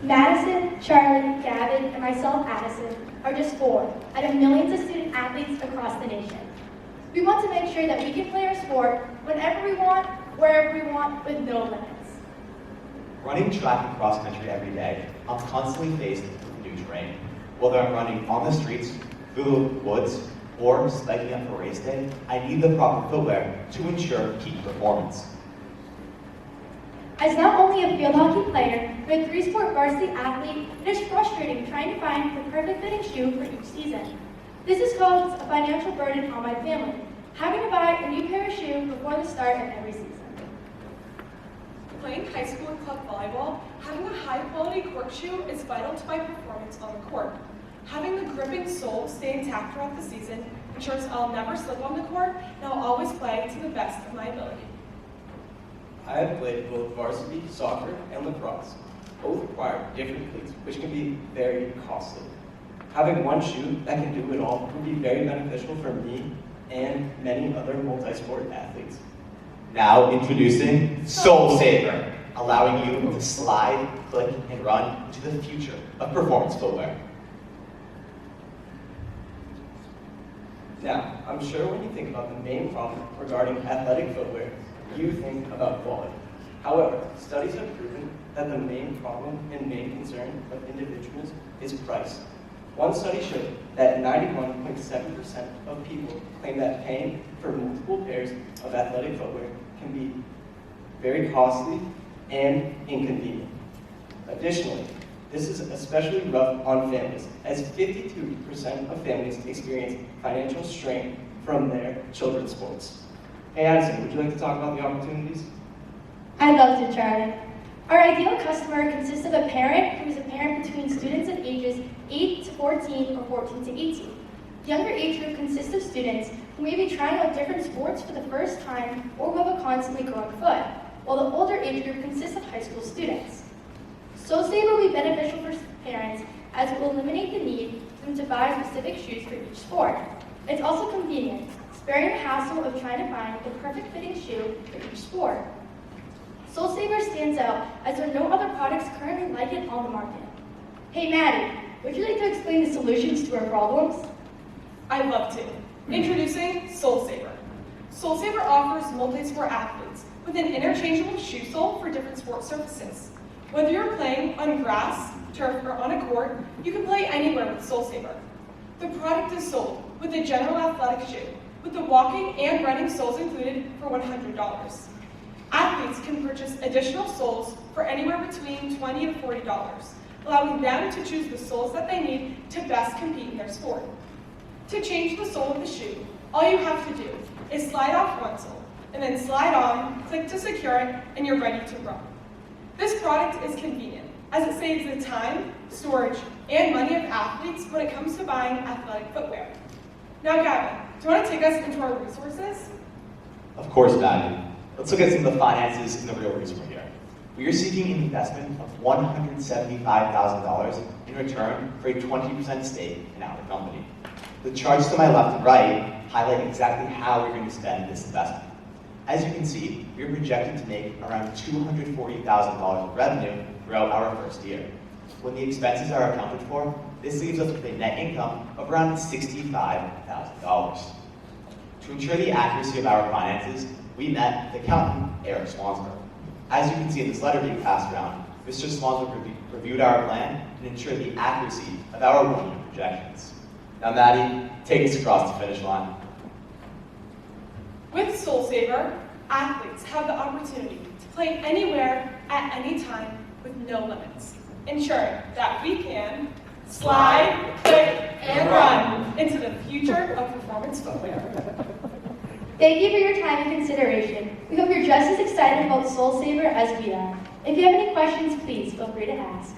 Madison, Charlie, Gavin, and myself, Addison, are just 4 out of millions of student athletes across the nation. We want to make sure that we can play our sport whenever we want, wherever we want, with no limits. Running track and cross country every day, I'm constantly faced with new terrain. Whether I'm running on the streets, through the woods, or spiking up for race day, I need the proper footwear to ensure peak performance. As not only a field hockey player, but a 3-sport varsity athlete, it is frustrating trying to find the perfect fitting shoe for each season. This has caused a financial burden on my family, having to buy a new pair of shoes before the start of every season. Playing high school and club volleyball, having a high-quality court shoe is vital to my performance on the court. Having the gripping sole stay intact throughout the season ensures I'll never slip on the court and I'll always play to the best of my ability. I have played both varsity, soccer, and lacrosse. Both require different cleats, which can be very costly. Having one shoe that can do it all would be very beneficial for me and many other multi-sport athletes. Now introducing Soul Saver, allowing you to slide, click, and run into the future of performance footwear. Now, I'm sure when you think about the main problem regarding athletic footwear, you think about quality. However, studies have proven that the main problem and main concern of individuals is price. One study showed that 91.7% of people claim that paying for multiple pairs of athletic footwear can be very costly and inconvenient. Additionally, this is especially rough on families, as 52% of families experience financial strain from their children's sports. Hey Addison, would you like to talk about the opportunities? I'd love to, Charlie. Our ideal customer consists of a parent who is a parent between students of ages 8 to 14 or 14 to 18. The younger age group consists of students who may be trying out different sports for the first time or who have a constantly growing foot, while the older age group consists of high school students. Soul Saver will be beneficial for parents as it will eliminate the need for them to buy specific shoes for each sport. It's also convenient, sparing the hassle of trying to find the perfect fitting shoe for each sport. Soul Saver stands out as there are no other products currently like it on the market. Hey Maddie, would you like to explain the solutions to our problems? I'd love to. Introducing Soul Saver. Soul Saver offers multi-sport athletes with an interchangeable shoe sole for different sport surfaces. Whether you're playing on grass, turf, or on a court, you can play anywhere with Soul Saver. The product is sold with a general athletic shoe, with the walking and running soles included for $100. Athletes can purchase additional soles for anywhere between $20 to $40, allowing them to choose the soles that they need to best compete in their sport. To change the sole of the shoe, all you have to do is slide off one sole, and then slide on, click to secure it, and you're ready to run. This product is convenient, as it saves the time, storage, and money of athletes when it comes to buying athletic footwear. Now Gavin, do you want to take us into our resources? Of course, Maddie. Let's look at some of the finances and the real reason we're here. We are seeking an investment of $175,000 in return for a 20% stake in our company. The charts to my left and right highlight exactly how we're going to spend this investment. As you can see, we are projected to make around $240,000 of revenue throughout our first year. When the expenses are accounted for, this leaves us with a net income of around $65,000. To ensure the accuracy of our finances, we met with accountant Eric Swansberg. As you can see in this letter being passed around, Mr. Swansberg reviewed our plan and ensured the accuracy of our one-year projections. Now Maddie, take us across the finish line. With Soul Saver, athletes have the opportunity to play anywhere at any time with no limits, ensuring that we can slide, kick, and run into the future of performance footwear. Thank you for your time and consideration. We hope you're just as excited about Soul Saver as we are. If you have any questions, please feel free to ask.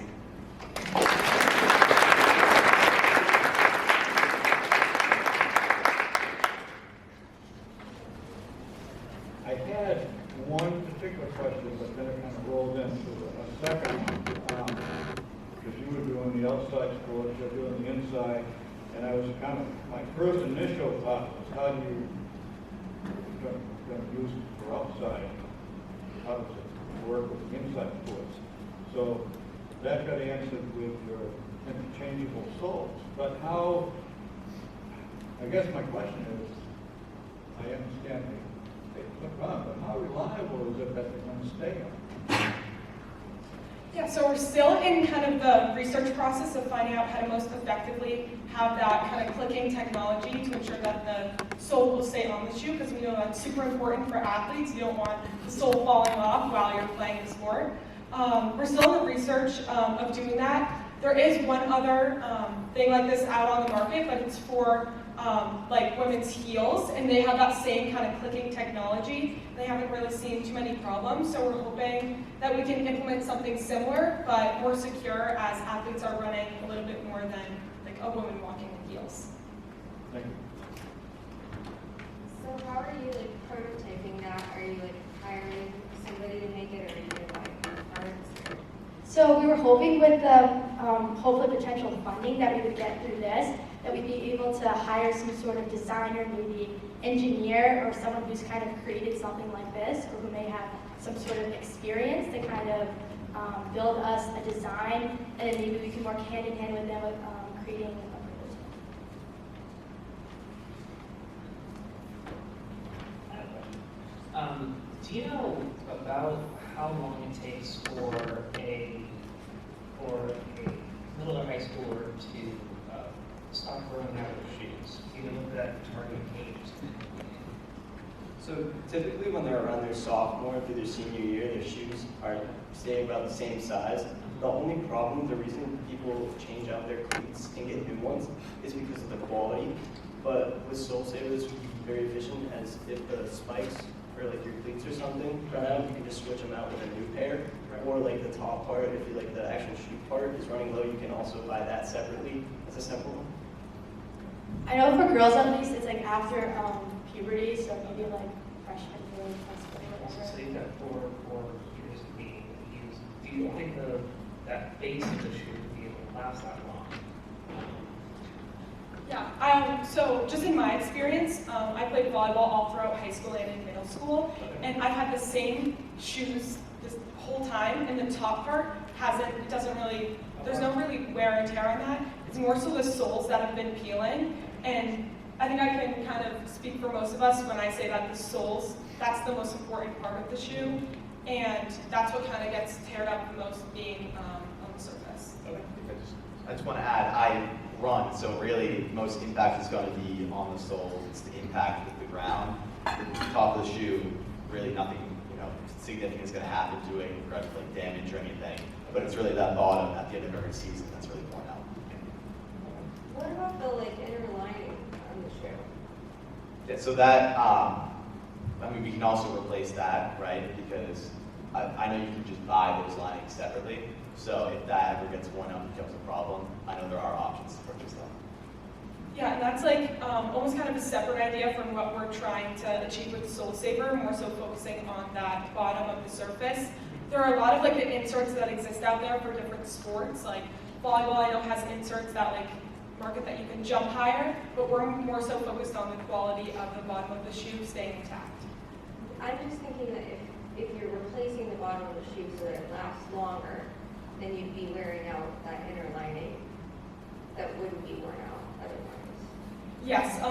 I had one particular question, but then it kind of rolled into a second one. Because you were doing the outside sports, you're doing the inside, and I was kind of, my first initial thought was, how do you going to use it for outside? How does it work with the inside sports? So that got answered with your interchangeable soles. But how, I guess my question is, I understand they clip on, but how reliable is it that they're going to stay on? Yeah, so we're still in kind of the research process of finding out how to most effectively have that kind of clicking technology to ensure that the sole will stay on the shoe, because we know that's super important for athletes. You don't want the sole falling off while you're playing the sport. We're still in the research of doing that. There is one other thing like this out on the market, but it's for like women's heels, and they have that same kind of clicking technology. They haven't really seen too many problems, so we're hoping that we can implement something similar, but more secure, as athletes are running a little bit more than like a woman walking in heels. Thank you. So how are you like prototyping that? Are you like hiring somebody to make it, or are you doing like parts? So we were hoping with the hopefully potential funding that we would get through this, that we'd be able to hire some sort of designer, maybe engineer, or someone who's kind of created something like this, or who may have some sort of experience to kind of build us a design, and then maybe we can work hand in hand with them with creating a prototype. I have a question. Do you know about how long it takes for a middle or high schooler to stop growing out of shoes? Do you know what that target age? So typically when they're around their sophomore through their senior year, their shoes are stay about the same size. The only problem, the reason people change out their cleats and get new ones is because of the quality. But with Soul Savers, we can be very efficient, as if the spikes or like your cleats or something run out, you can just switch them out with a new pair. Or like the top part, if you like the actual shoe part is running low, you can also buy that separately as a simple one. I know for girls at least, it's like after puberty, so maybe like freshman year, freshman year, whatever. So you've got four years of being used. Do you think that base of the shoe would be able to last that long? Yeah, so just in my experience, I played volleyball all throughout high school and in middle school, and I've had the same shoes this whole time, and the top part there's no really wear and tear on that. It's more so the soles that have been peeling, and I think I can kind of speak for most of us when I say that the soles, that's the most important part of the shoe, and that's what kind of gets teared up the most, being on the surface. Okay. I just want to add, I run, so really most impact is going to be on the sole. It's the impact with the ground. The top of the shoe, really nothing significant is going to happen to it, like damage or anything. But it's really that bottom at the end of every season that's really worn out. What about the like inner lining on the shoe? Yeah, so that, we can also replace that, right? Because I know you can just buy those linings separately. So if that ever gets worn out and becomes a problem, I know there are options to purchase them. Yeah, and that's like almost kind of a separate idea from what we're trying to achieve with Soul Saver, more so focusing on that bottom of the surface. There are a lot of like the inserts that exist out there for different sports, like volleyball I know has inserts that like market that you can jump higher, but we're more so focused on the quality of the bottom of the shoe staying intact. I'm just thinking that if you're replacing the bottom of the shoe so that it lasts longer, then you'd be wearing out that inner lining that wouldn't be worn out otherwise. Yes,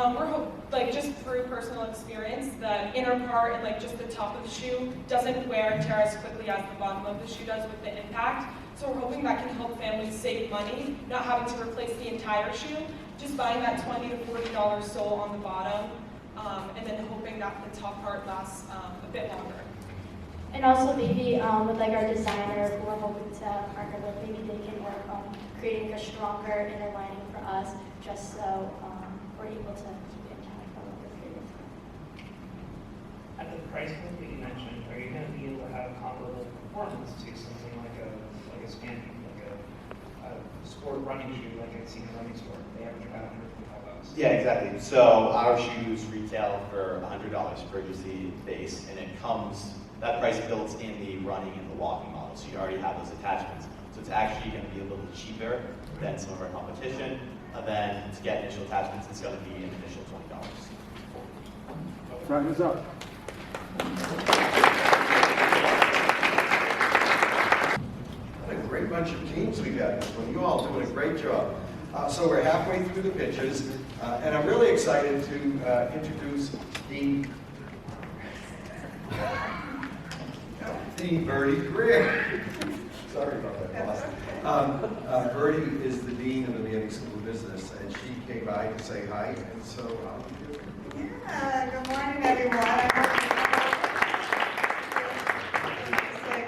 like just through personal experience, the inner part and like just the top of the shoe doesn't wear and tear as quickly as the bottom of the shoe does with the impact. So we're hoping that can help families save money, not having to replace the entire shoe, just buying that $20 to $40 sole on the bottom and then hoping that the top part lasts a bit longer. And also maybe with like our designer who we're hoping to partner with, maybe they can work on creating a stronger inner lining for us, just so we're able to keep it intact for a longer period of time. At the price point that you mentioned, are you going to be able to have comparable performance to something like a sport running shoe, like I've seen in a running store? They average about $155. Yeah, exactly. So our shoes retail for $100 for just the base, and it comes, that price builds in the running and the walking model, so you already have those attachments. So it's actually going to be a little cheaper than some of our competition. Then to get initial attachments, it's going to be an initial $20. Time is up. What a great bunch of teams we got this one. You all doing a great job. So we're halfway through the pitches, and I'm really excited to introduce Dean Birdie Greer. Sorry about that, boss. Birdie is the Dean of the Manning School of Business, and she came by to say hi, and so good morning, everyone.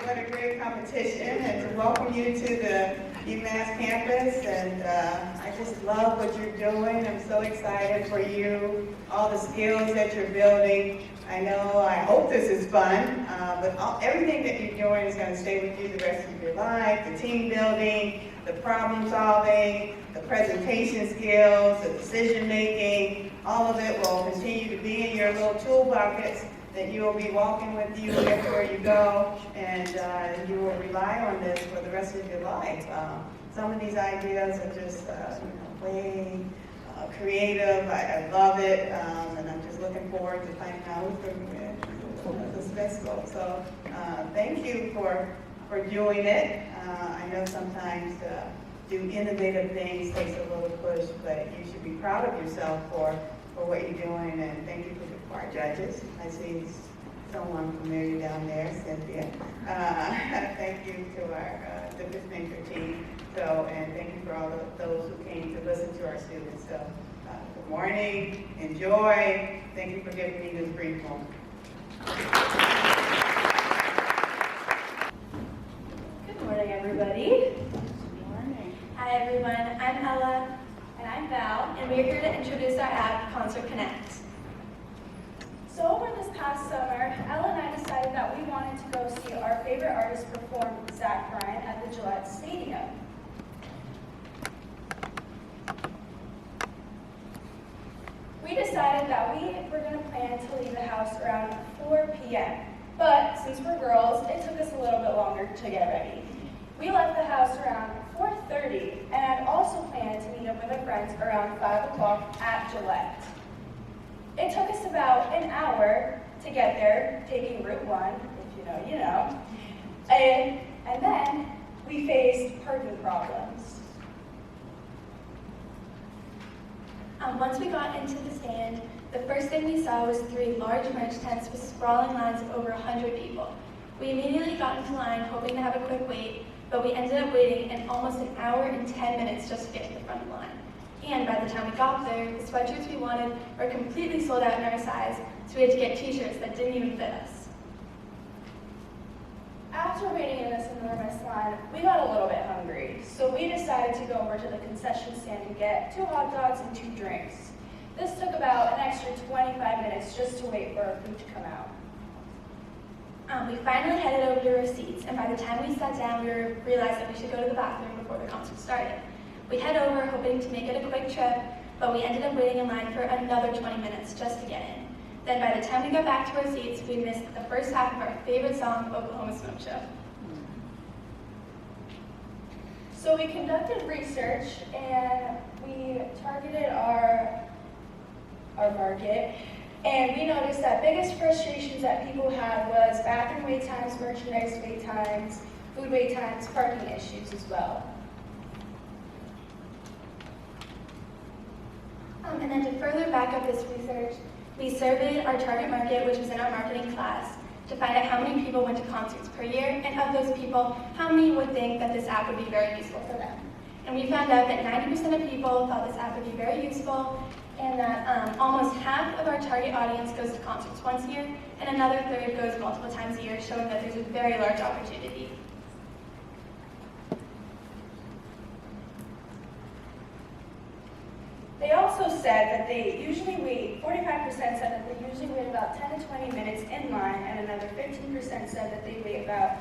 What a great competition, and to welcome you to the UMass campus, and I just love what you're doing. I'm so excited for you, all the skills that you're building. I hope this is fun, but everything that you're doing is going to stay with you the rest of your life. The team building, the problem solving, the presentation skills, the decision making, all of it will continue to be in your little tool buckets that you will be walking with you everywhere you go, and you will rely on this for the rest of your life. Some of these ideas are just way creative. I love it, and I'm just looking forward to finding out who's going to win this festival. So thank you for doing it. I know sometimes do innovative things takes a little push, but you should be proud of yourself for what you're doing, and thank you for our judges. I see someone familiar down there, Cynthia. Thank you to our DifferenceMaker team. And thank you for all of those who came to listen to our students. So good morning, enjoy. Thank you for giving me this brief moment. Good morning, everybody. Good morning. Hi, everyone. I'm Ella. And I'm Val, and we're here to introduce our app, Concert Connect. So over this past summer, Ella and I decided that we wanted to go see our favorite artist perform, Zach Bryan, at the Gillette Stadium. We decided that we were going to plan to leave the house around 4 p.m. But since we're girls, it took us a little bit longer to get ready. We left the house around 4:30 and had also planned to meet up with our friends around 5 o'clock at Gillette. It took us about an hour to get there, taking Route 1, if you know, you know. And then we faced parking problems. Once we got into the stand, the first thing we saw was 3 large merch tents with sprawling lines of over 100 people. We immediately got into line, hoping to have a quick wait, but we ended up waiting in almost an hour and 10 minutes just to get to the front of the line. And by the time we got there, the sweatshirts we wanted were completely sold out in our size, so we had to get t-shirts that didn't even fit us. After waiting in this enormous line, we got a little bit hungry, so we decided to go over to the concession stand and get 2 hot dogs and 2 drinks. This took about an extra 25 minutes just to wait for our food to come out. We finally headed over to our seats, and by the time we sat down, we realized that we should go to the bathroom before the concert started. We head over, hoping to make it a quick trip, but we ended up waiting in line for another 20 minutes just to get in. Then by the time we got back to our seats, we missed the first half of our favorite song, Oklahoma Smoke Show. So we conducted research, and we targeted our market, and we noticed that biggest frustrations that people had was bathroom wait times, merchandise wait times, food wait times, parking issues as well. And then to further back up this research, we surveyed our target market, which was in our marketing class, to find out how many people went to concerts per year, and of those people, how many would think that this app would be very useful for them. And we found out that 90% of people thought this app would be very useful, and that almost half of our target audience goes to concerts once a year, and another third goes multiple times a year, showing that there's a very large opportunity. They also said that they usually wait, 45% said that they usually wait about 10 to 20 minutes in line, and another 15% said that they wait about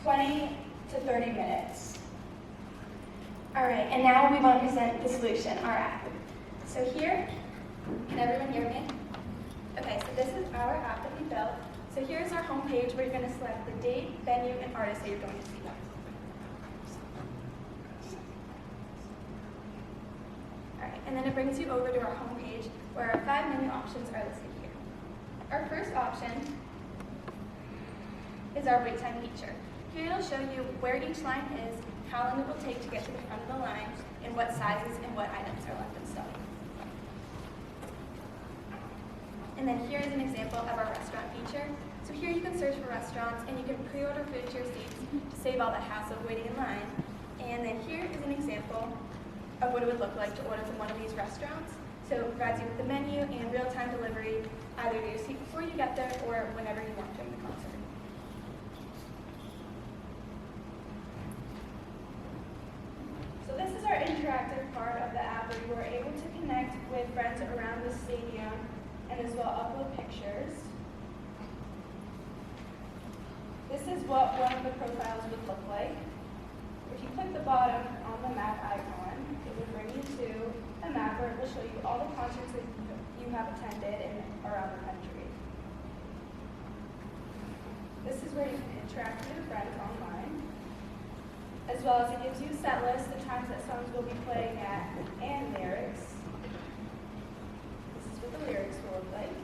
20 to 30 minutes. All right, and now we want to present the solution, our app. So here, can everyone hear me? Okay, so this is our app that we built. So here's our homepage where you're going to select the date, venue, and artist that you're going to see. All right, and then it brings you over to our homepage where our 5 menu options are listed here. Our first option is our wait time feature. Here it'll show you where each line is, how long it will take to get to the front of the line, and what sizes and what items are left in stock. And then here is an example of our restaurant feature. So here you can search for restaurants and you can pre-order food to your seats to save all the hassle of waiting in line. And then here is an example of what it would look like to order from one of these restaurants. So it provides you with the menu and real-time delivery either to your seat before you get there or whenever you want during the concert. So this is our interactive part of the app where you are able to connect with friends around the stadium and as well upload pictures. This is what one of the profiles would look like. If you click the bottom on the map icon, it will bring you to a map where it will show you all the concerts that you have attended in around the country. This is where you can interact with your friends online, as well as it gives you a set list, the times that songs will be playing at, and lyrics. This is what the lyrics will look like.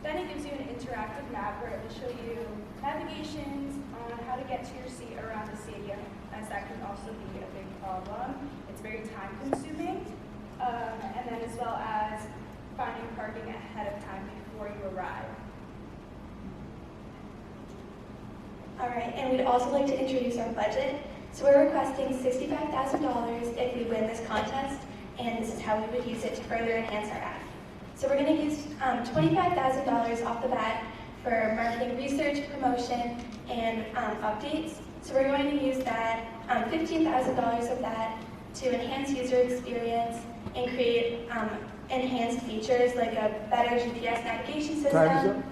Then it gives you an interactive map where it will show you navigations on how to get to your seat around the stadium, as that can also be a big problem. It's very time consuming, and then as well as finding parking ahead of time before you arrive. All right, and we'd also like to introduce our budget. So we're requesting $65,000 if we win this contest, and this is how we would use it to further enhance our app. So we're going to use $25,000 off the bat for marketing research, promotion, and updates. So we're going to use that, $15,000 of that to enhance user experience and create enhanced features like a better GPS navigation system. Time is up.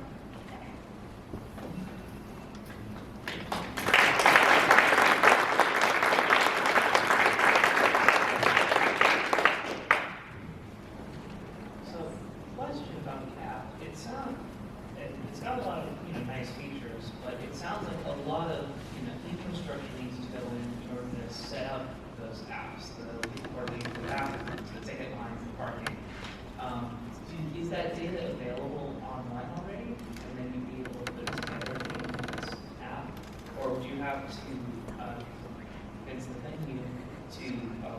It's got a lot of nice features, but it sounds like a lot of infrastructure needs to go in order to set up those apps, the bathrooms, the ticket lines, the parking. Is that data available online already, and then you'd be able to put it together in this app, or do you have to convince the venue to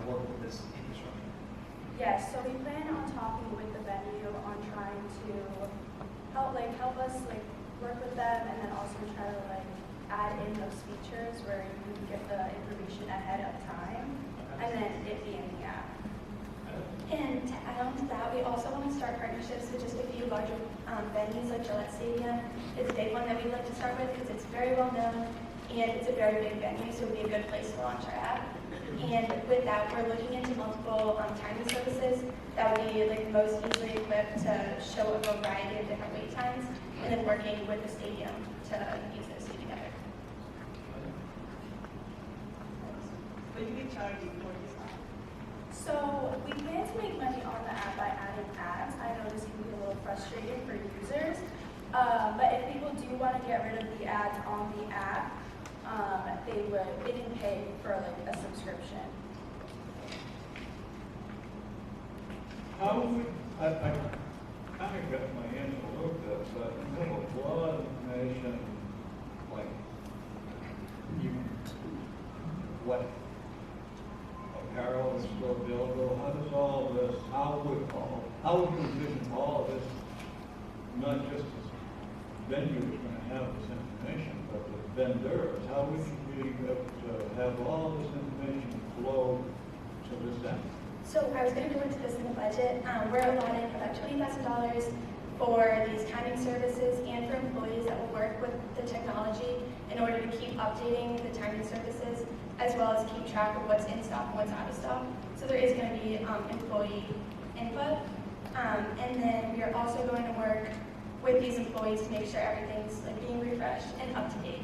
work with this infrastructure? Yes, so we plan on talking with the venue on trying to help us work with them, and then also try to add in those features where you can get the information ahead of time, and then it be in the app. And to add on to that, we also want to start partnerships with just a few larger venues like Gillette Stadium. It's a big one that we'd like to start with because it's very well known and it's a very big venue, so it would be a good place to launch our app. And with that, we're looking into multiple timing services that would be most easily equipped to show a variety of different wait times, and then working with the stadium to use those two together. But you can charge for this app. So we plan to make money on the app by adding ads. I know this can be a little frustrating for users, but if people do want to get rid of the ads on the app, they can pay for a subscription. How would, I kind of got my hands a little bit, but I have a lot of information, like, what apparel is still available, how does all this, how would you envision all of this, not just the venue is going to have this information, but the vendors, how would you be able to have all this information flow to this end? So I was going to go into this in the budget. We're allotting about $20,000 for these timing services and for employees that will work with the technology in order to keep updating the timing services, as well as keep track of what's in stock and what's out of stock. So there is going to be employee input. And then we are also going to work with these employees to make sure everything's like being refreshed and up to date.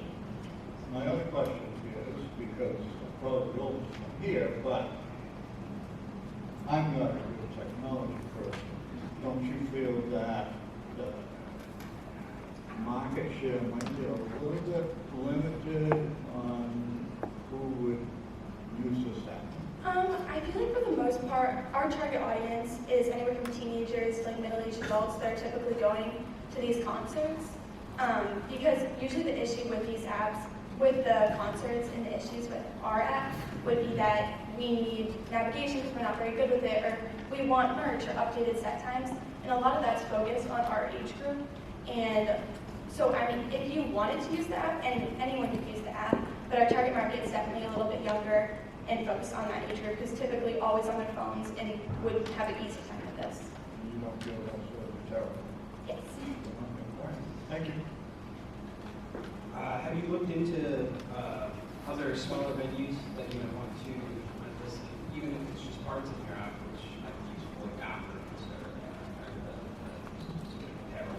My other question is, because probably Bill's here, but I'm not a real technology person. Don't you feel that the market share might be a little bit limited on who would use this app? I feel like for the most part, our target audience is anywhere from teenagers to like middle-aged adults that are typically going to these concerts. Because usually the issue with these apps, with the concerts and the issues with our app would be that we need navigation because we're not very good with it, or we want merch or updated set times, and a lot of that's focused on our age group. And so, I mean, if you wanted to use the app, and anyone could use the app, but our target market is definitely a little bit younger and focused on that age group, because typically always on their phones and would have an easy time with this. You don't feel that's sort of terrible? Yes. Thank you. Have you looked into other smaller venues that you might want to implement this, even if it's just parts of your app, which I think is useful like bathrooms or whatever?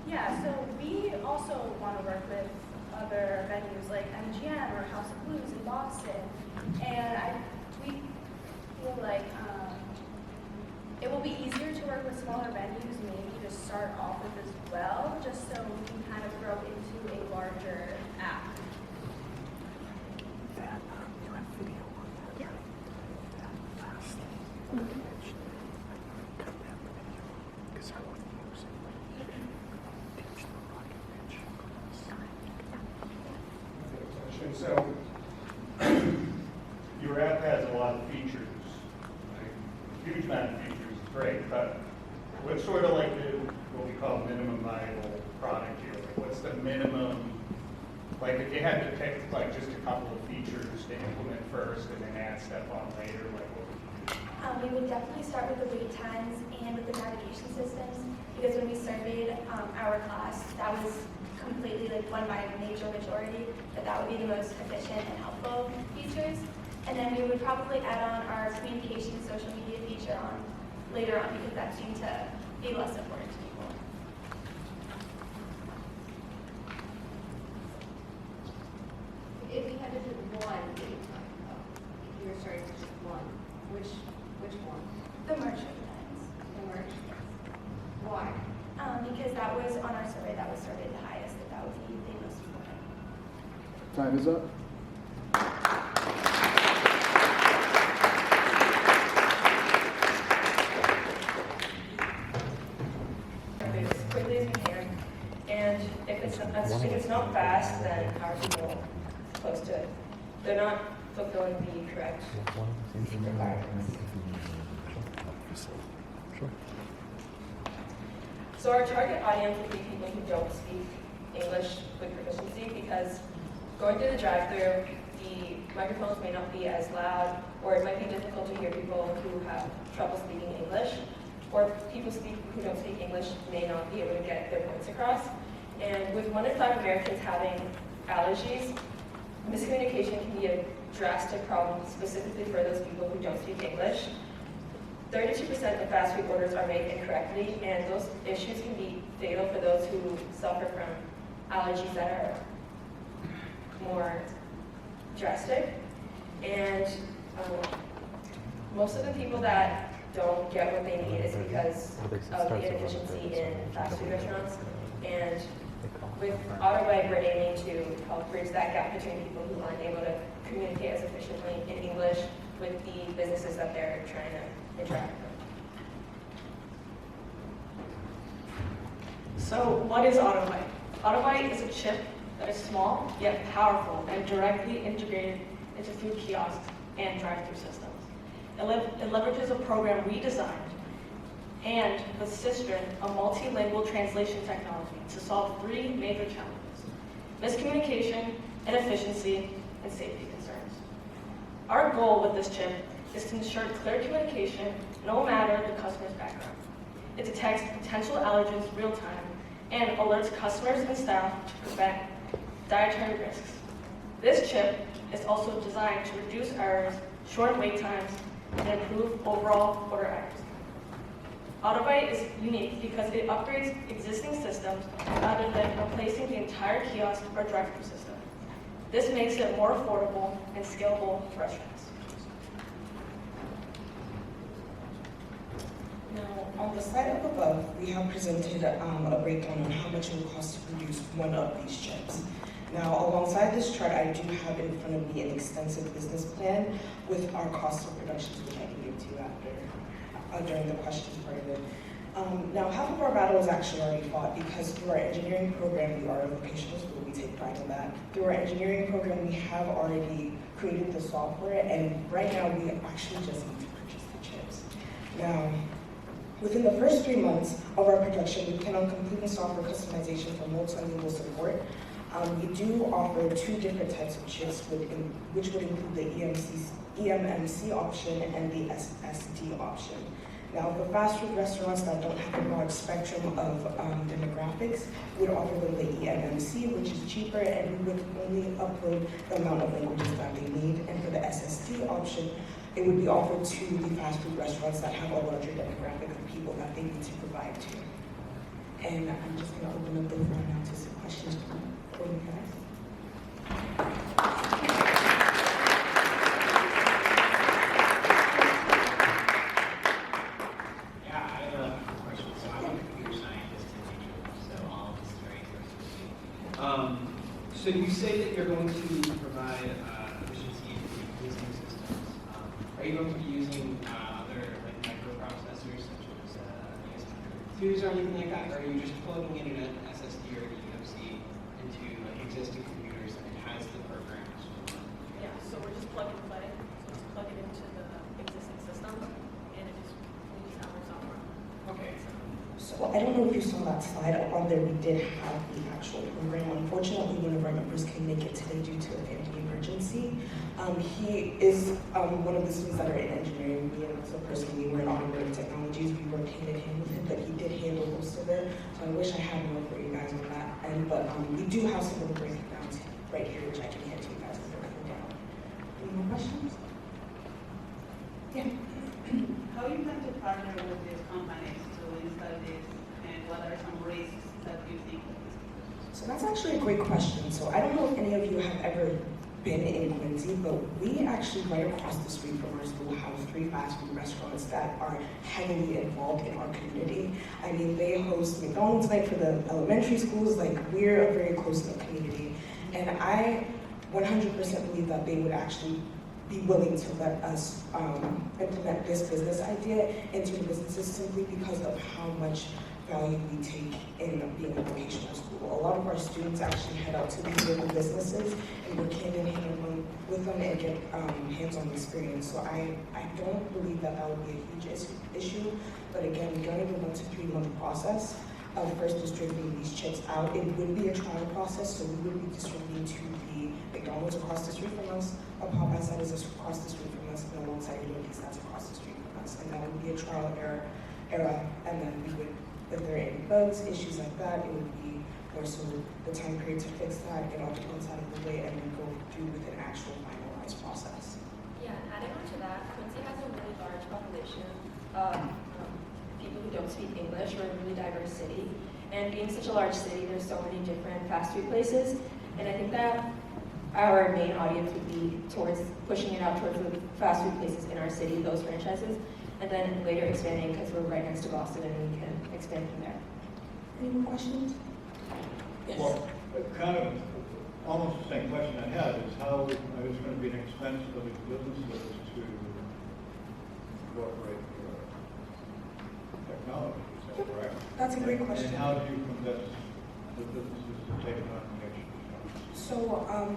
Yeah, so we also want to work with other venues like MGM or House of Blues in Boston, and we feel like it will be easier to work with smaller venues, maybe to start off with as well, just so we can kind of grow into a larger app. So, your app has a lot of features, right? A huge amount of features, great, but what's sort of like what we call minimum viable product here? Like what's the minimum, like if you had to pick like just a couple of features to implement first and then add stuff on later, like what would you do? We would definitely start with the wait times and with the navigation systems, because when we surveyed our class, that was completely like won by a major majority, that would be the most efficient and helpful features. And then we would probably add on our communication and social media feature on later on, because that seemed to be less important to people. If you had to do one, what are you talking about? If you were starting with just one, which one? The merch times. The merch? Why? Because that was on our survey, that was surveyed the highest, that would be the most important. Time is up. As quickly as we can, and if it's not fast, then our people close to it. They're not fulfilling the correct requirements. So our target audience would be people who don't speak English with proficiency, because going through the drive-thru, the microphones may not be as loud, or it might be difficult to hear people who have trouble speaking English, or people who don't speak English may not be able to get their points across. And with 1 in 5 Americans having allergies, miscommunication can be a drastic problem, specifically for those people who don't speak English. 32% of fast food orders are made incorrectly, and those issues can be fatal for those who suffer from allergies that are more drastic. And most of the people that don't get what they need is because of the inefficiency in fast food restaurants. And with AutoWay, we're aiming to help bridge that gap between people who aren't able to communicate as efficiently in English with the businesses that they're trying to interact with. So what is AutoWay? AutoWay is a chip that is small yet powerful and directly integrated into food kiosks and drive-thru systems. It leverages a program we designed and with Sistren, a multilingual translation technology, to solve 3 major challenges: miscommunication, inefficiency, and safety concerns. Our goal with this chip is to ensure clear communication no matter the customer's background. It detects potential allergens real time and alerts customers and staff to prevent dietary risks. This chip is also designed to reduce errors, shorten wait times, and improve overall order accuracy. Autobite is unique because it upgrades existing systems rather than replacing the entire kiosk or drive-thru system. This makes it more affordable and scalable for restaurants. Now, on the slide up above, we have presented a breakdown on how much it will cost to produce one of these chips. Now, alongside this chart, I do have in front of me an extensive business plan with our cost of productions, which I can give to you after, during the questions part of it. Now, half of our battle is actually already fought because through our engineering program, we are a vocational school, we take pride in that. Through our engineering program, we have already created the software, and right now we actually just need to purchase the chips. Now, within the first 3 months of our production, we plan on completing software customization for multilingual support. We do offer 2 different types of chips, which would include the EMMC option and the SSD option. Now, for fast food restaurants that don't have a large spectrum of demographics, we would offer them the EMMC, which is cheaper, and we would only upload the amount of languages that they need. And for the SSD option, it would be offered to the fast food restaurants that have a larger demographic of people that they need to provide to. And I'm just going to open up the floor now to some questions for you guys. Yeah, I have a question. So I'm a computer scientist and teacher, so all of this is very interesting. So you say that you're going to provide efficiency in existing systems. Are you going to be using other like microprocessors such as ES2s or anything like that, or are you just plugging in an SSD or eMMC into like existing computers and it has the programs? Yeah, so we're just plug and play. So just plug it into the existing system, and it just we use our software. Okay. So I don't know if you saw that slide up on there. We did have the actual program. Unfortunately, one of our members couldn't make it today due to a family emergency. He is one of the students that are in engineering. Me and also personally, we're in automotive technologies. We work hand in hand with him, but he did handle most of it. So I wish I had more for you guys on that end. But we do have some of the breakdowns right here, which I can hand to you guys as they're coming down. Any more questions? Yeah. How you plan to partner with these companies to install this, and what are some risks that you think? So that's actually a great question. So I don't know if any of you have ever been in Quincy, but we actually right across the street from our school have 3 fast food restaurants that are heavily involved in our community. I mean, they host McDonald's night for the elementary schools. Like, we're a very close-knit community. And I 100% believe that they would actually be willing to let us implement this business idea into the businesses simply because of how much value we take in being a vocational school. A lot of our students actually head out to these local businesses and work hand in hand with them and get hands-on experience. So I don't believe that would be a huge issue. But again, during the 1 to 3 month process of first distributing these chips out, it would be a trial process. So we would be distributing to the McDonald's across the street from us, a Popeyes that is across the street from us, and alongside Wendy's that's across the street from us. And that would be a trial era, and then we would, if there are any bugs, issues like that, it would be more so the time period to fix that, get all the bugs out of the way, and then go through with an actual finalized process. Yeah, and adding on to that, Quincy has a really large population of people who don't speak English. We're a really diverse city. And being such a large city, there's so many different fast food places. And I think that our main audience would be towards pushing it out towards the fast food places in our city, those franchises, and then later expanding because we're right next to Boston and we can expand from there. Any more questions? Yes. Well, kind of almost the same question I had is how it's going to be an expense for these businesses to incorporate technology. Is that correct? That's a great question. And how do you convince the businesses to take it on the extra? So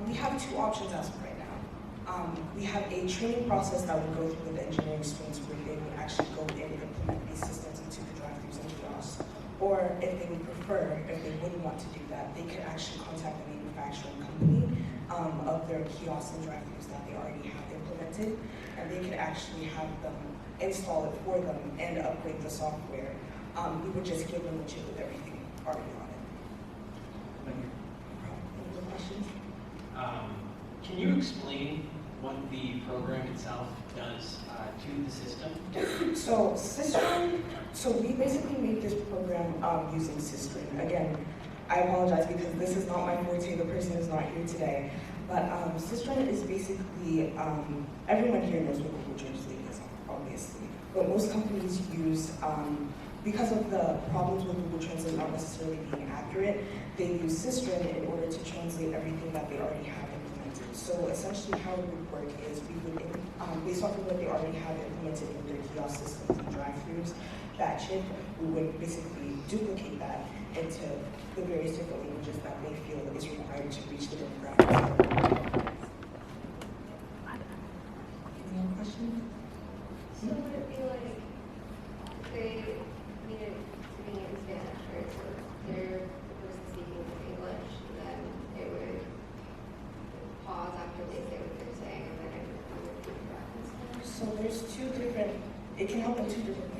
we have 2 options as of right now. We have a training process that would go through with engineering students where they would actually go in and implement these systems into the drive-thrus and kiosks. Or if they would prefer, if they wouldn't want to do that, they could actually contact the manufacturing company of their kiosks and drive-thrus that they already have implemented, and they could actually have them install it for them and upgrade the software. We would just give them the chip with everything already on it. Thank you. Any other questions? Can you explain what the program itself does to the system? So we basically made this program using System. Again, I apologize because this is not my forte, the person is not here today. But System is basically, everyone here knows what Google Translate is, obviously. But most companies use, because of the problems with Google Translate not necessarily being accurate, they use System in order to translate everything that they already have implemented. So essentially how it would work is we would, based off of what they already have implemented in their kiosk systems and drive-thrus, that chip, we would basically duplicate that into the various different languages that they feel is required to reach the demographics. Any other questions? So would it be like, they needed to be in Spanish, right? So if they're the person speaking English, then it would pause after they say what they're saying, and then it would repeat back in Spanish? So there's two different, it can help in two different things.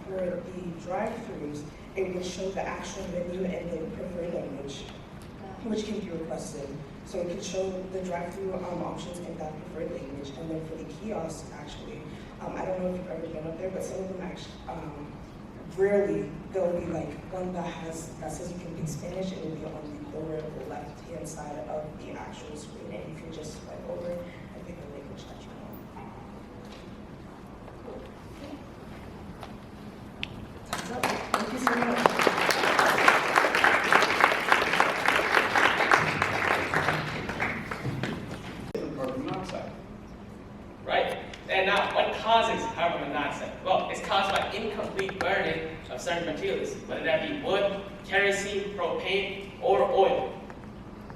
For the drive-thrus, it would show the actual menu and the preferred language, which can be requested. So it could show the drive-thru options in that preferred language. And then for the kiosks, actually, I don't know if you've ever been up there, but some of them actually, rarely, there'll be like one that says you can pick Spanish, and it'll be on the lower left-hand side of the actual screen, and you can just swipe over and pick the language that you want. Time's up. Thank you so much. Carbon monoxide. Right? And now, what causes carbon monoxide? Well, it's caused by incomplete burning of certain materials, whether that be wood, kerosene, propane, or oil.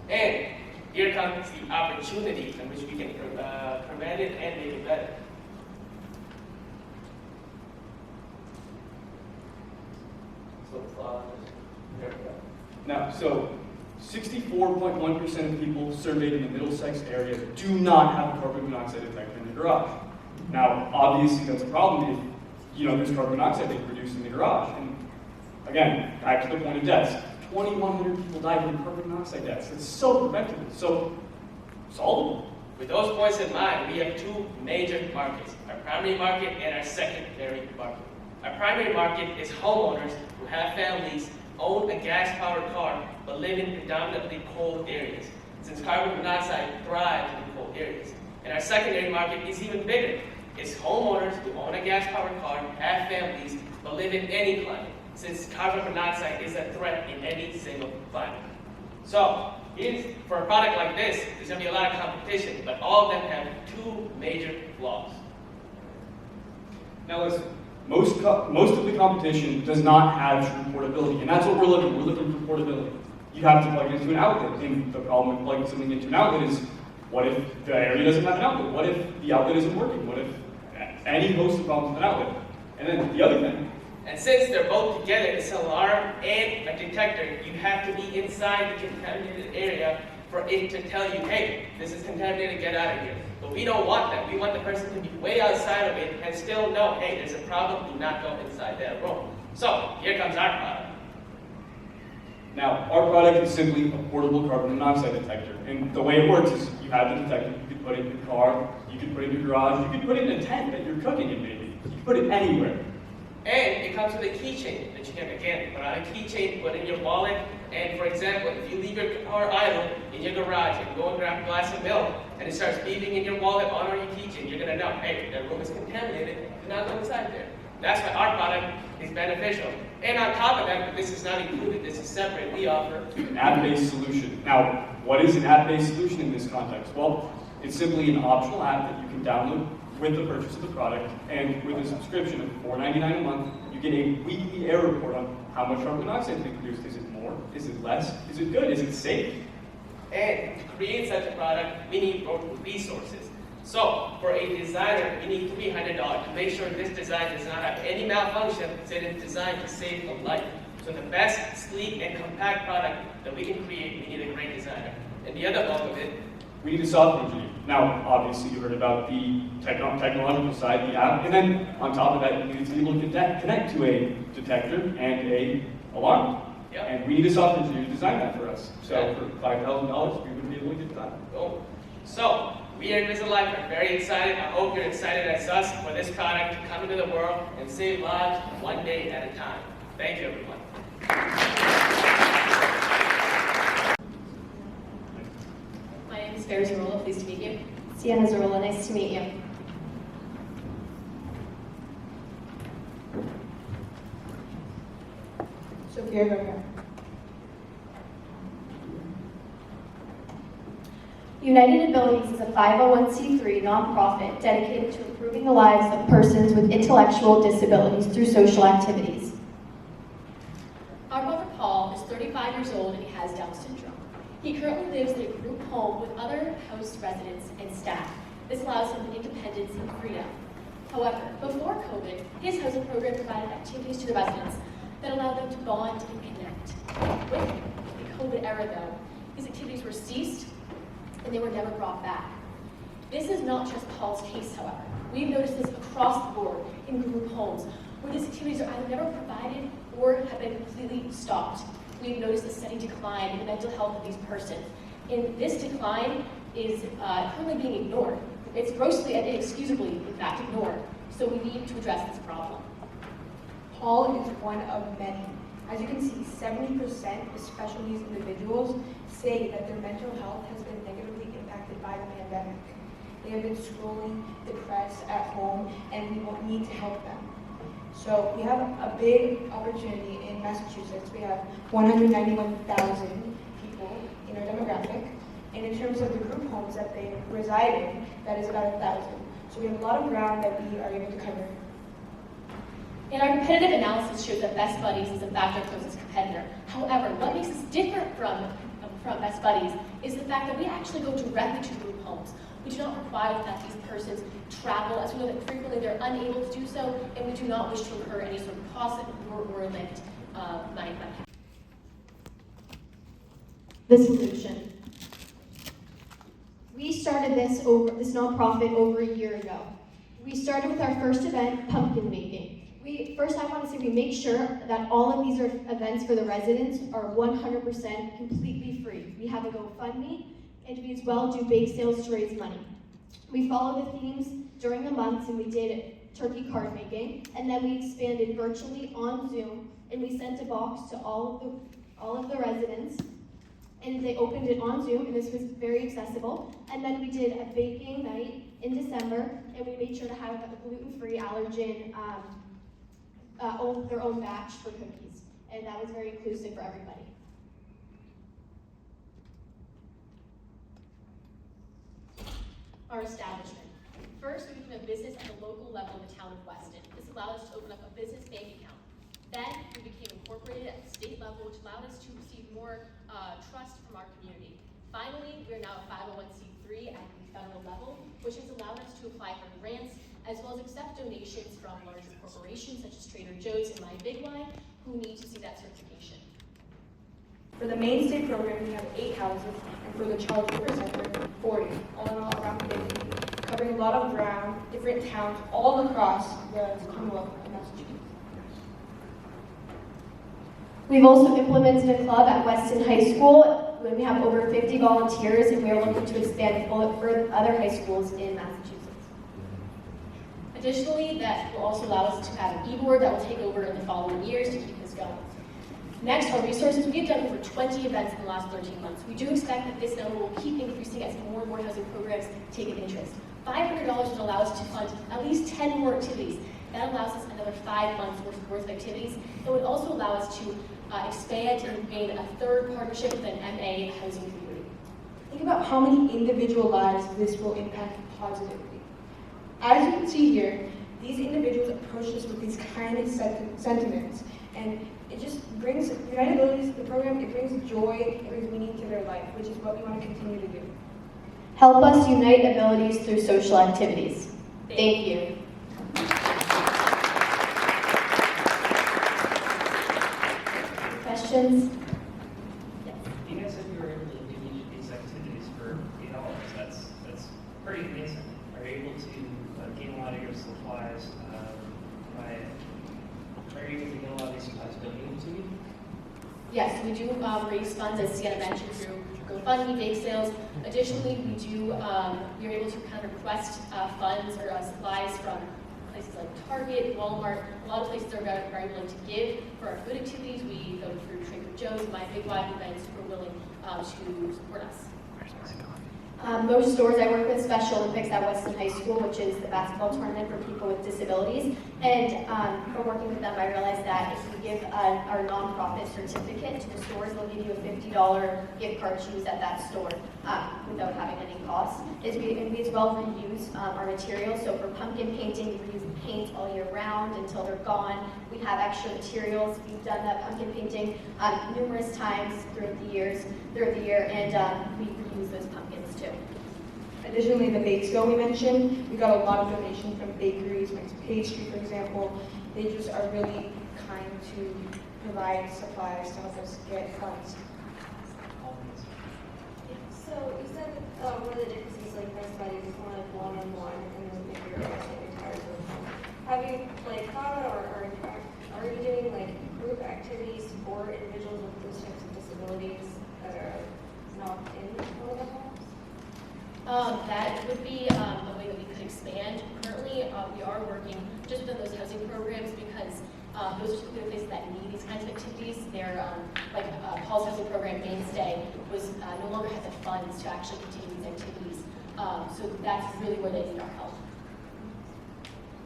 And here comes the opportunity in which we can prevent it and make it better. There we go. Now, so 64.1% of people surveyed in the Middlesex area do not have a carbon monoxide detector in the garage. Now, obviously that's a problem if, there's carbon monoxide being produced in the garage. And again, back to the point of deaths. 2,100 people died from carbon monoxide deaths. It's so preventable, so solvable. With those points in mind, we have two major markets, our primary market and our secondary market. Our primary market is homeowners who have families, own a gas-powered car, but live in predominantly cold areas, since carbon monoxide thrives in cold areas. And our secondary market is even bigger. It's homeowners who own a gas-powered car, have families, but live in any climate, since carbon monoxide is a threat in any single climate. So, for a product like this, there's going to be a lot of competition, but all of them have two major flaws. Now listen, most of the competition does not have true portability, and that's what we're looking for. We're looking for portability. You have to plug it into an outlet, and the problem with plugging something into an outlet is, what if the area doesn't have an outlet? What if the outlet isn't working? What if any host of problems with an outlet? And then the other thing. And since they're both together, it's an alarm and a detector. You have to be inside the contaminated area for it to tell you, hey, this is contaminated, get out of here. But we don't want that. We want the person to be way outside of it and still know, hey, there's a problem, do not go inside that room. So, here comes our product. Now, our product is simply a portable carbon monoxide detector. And the way it works is you have the detector, you can put it in your car, you can put it in your garage, you can put it in a tent that you're cooking in maybe. You can put it anywhere. And it comes with a keychain that you can, again, put on a keychain, put in your wallet. And for example, if you leave your car idle in your garage and go and grab a glass of milk, and it starts beeping in your wallet on your keychain, you're going to know, hey, that room is contaminated, do not go inside there. That's why our product is beneficial. And on top of that, but this is not included, this is separate, we offer an app-based solution. Now, what is an app-based solution in this context? Well, it's simply an optional app that you can download with the purchase of the product, and with a subscription of $4.99 a month, you get a weekly air report on how much carbon monoxide is being produced. Is it more? Is it less? Is it good? Is it safe? And to create such a product, we need resources. So, for a designer, we need $300 to make sure this design does not have any malfunction, so it is designed to save a life. So the best, sleek, and compact product that we can create, we need a great designer. And the other bulk of it, we need a software engineer. Now, obviously, you heard about the technological side, the app, and then on top of that, you need to be able to connect to a detector and a alarm. Yep. And we need a software engineer to design that for us. So for $5,000, we would be able to get that. Cool. So, we at Invisalign are very excited. I hope you're excited as us for this product to come into the world and save lives one day at a time. Thank you, everyone. My name is Farah Zarola, pleased to meet you. Sienna Zarola, nice to meet you. Sophia Rivera. United Abilities is a 501c3 nonprofit dedicated to improving the lives of persons with intellectual disabilities through social activities. Our brother Paul is 35 years old and he has Down syndrome. He currently lives in a group home with other host residents and staff. This allows him independence and freedom. However, before COVID, his housing program provided activities to the residents that allowed them to bond and connect. With the COVID era, though, these activities were ceased and they were never brought back. This is not just Paul's case, however. We've noticed this across the board in group homes, where these activities are either never provided or have been completely stopped. We've noticed a steady decline in the mental health of these persons. And this decline is currently being ignored. It's grossly and inexcusably, in fact, ignored. So we need to address this problem. Paul is one of many. As you can see, 70% of special needs individuals say that their mental health has been negatively impacted by the pandemic. They have been scrolling, depressed at home, and we will need to help them. So we have a big opportunity in Massachusetts. We have 191,000 people in our demographic. And in terms of the group homes that they reside in, that is about 1,000. So we have a lot of ground that we are able to cover. And our competitive analysis shows that Best Buddies is in fact our closest competitor. However, what makes us different from Best Buddies is the fact that we actually go directly to group homes. We do not require that these persons travel, as we know that frequently they're unable to do so, and we do not wish to incur any sort of cost or limit money. The solution. We started this nonprofit over a year ago. We started with our first event, pumpkin making. I want to say we make sure that all of these events for the residents are 100% completely free. We have a GoFundMe, and we as well do bake sales to raise money. We follow the themes during the months, and we did turkey card making, and then we expanded virtually on Zoom, and we sent a box to all of the residents, and they opened it on Zoom, and this was very accessible. And then we did a baking night in December, and we made sure to have a gluten-free, allergen, their own batch for cookies, and that was very inclusive for everybody. Our establishment. First, we became a business at the local level in the town of Weston. This allowed us to open up a business bank account. Then, we became incorporated at the state level, which allowed us to receive more trust from our community. Finally, we are now a 501c3 at the federal level, which has allowed us to apply for grants, as well as accept donations from larger corporations such as Trader Joe's and My Big Y, who need to see that certification. For the mainstay program, we have 8 houses, and for the Charles River Center, 40, all in all around 50, covering a lot of ground, different towns, all across the Commonwealth of Massachusetts. We've also implemented a club at Weston High School, where we have over 50 volunteers, and we are looking to expand for other high schools in Massachusetts. Additionally, that will also allow us to have an e-board that will take over in the following years to keep this going. Next, our resources. We've done over 20 events in the last 13 months. We do expect that this number will keep increasing as more and more housing programs take an interest. $500 will allow us to fund at least 10 more activities. That allows us another 5 months worth of activities. It would also allow us to expand and gain a third partnership with an MA housing community. Think about how many individual lives this will impact positively. As you can see here, these individuals approach us with these kind of sentiments, and it just brings United Abilities, the program, it brings joy, it brings meaning to their life, which is what we want to continue to do. Help us unite abilities through social activities. Thank you. Questions? You guys said you were able to do each of these activities for $8. That's pretty amazing. Are you able to gain a lot of your supplies are you able to get a lot of these supplies donated to you? Yes, we do raise funds, as Sienna mentioned, through GoFundMe, bake sales. Additionally, you're able to kind of request funds or supplies from places like Target, Walmart. A lot of places are very willing to give for our food activities. We go through Trader Joe's, My Big Y, who've been super willing to support us. Most stores I work with Special Olympics at Weston High School, which is the basketball tournament for people with disabilities. And from working with them, I realized that if we give our nonprofit certificate to the stores, they'll give you a $50 gift card to use at that store without having any cost. We as well reuse our materials. So for pumpkin painting, we reuse paint all year round until they're gone. We have extra materials. We've done that pumpkin painting numerous times throughout the year, and we reuse those pumpkins too. Additionally, the bake sale we mentioned, we got a lot of donations from bakeries, Mike's Pastry, for example. They just are really kind to provide supplies to help us get funds. So you said that one of the differences, like my studies, is more like one-on-one, and then maybe you're getting tired of them. Have you thought or are you doing group activities for individuals with those types of disabilities that are not in one of the homes? That would be a way that we could expand. Currently, we are working just within those housing programs because those are the places that need these kinds of activities. They're Paul's housing program mainstay was no longer had the funds to actually continue these activities. So that's really where they need our help.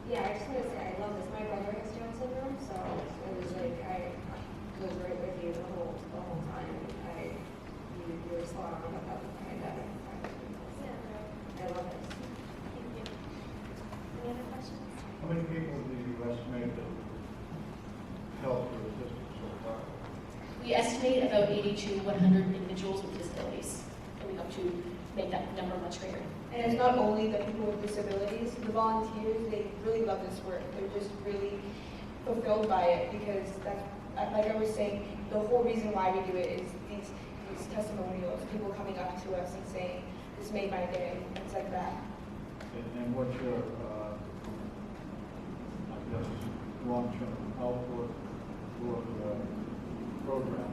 Yeah, I just want to say I love this. My brother has Down syndrome, so it was I was right with you the whole time. You were spot on about the pandemic. I love it. Thank you. Any other questions? How many people do you estimate that help or assistance so far? We estimate about 80 to 100 individuals with disabilities, and we hope to make that number much greater. And it's not only the people with disabilities, the volunteers, they really love this work. They're just really fulfilled by it because that's, like I was saying, the whole reason why we do it is these testimonials, people coming up to us and saying, this made my day, things like that. And what's your, long-term outlook for the program?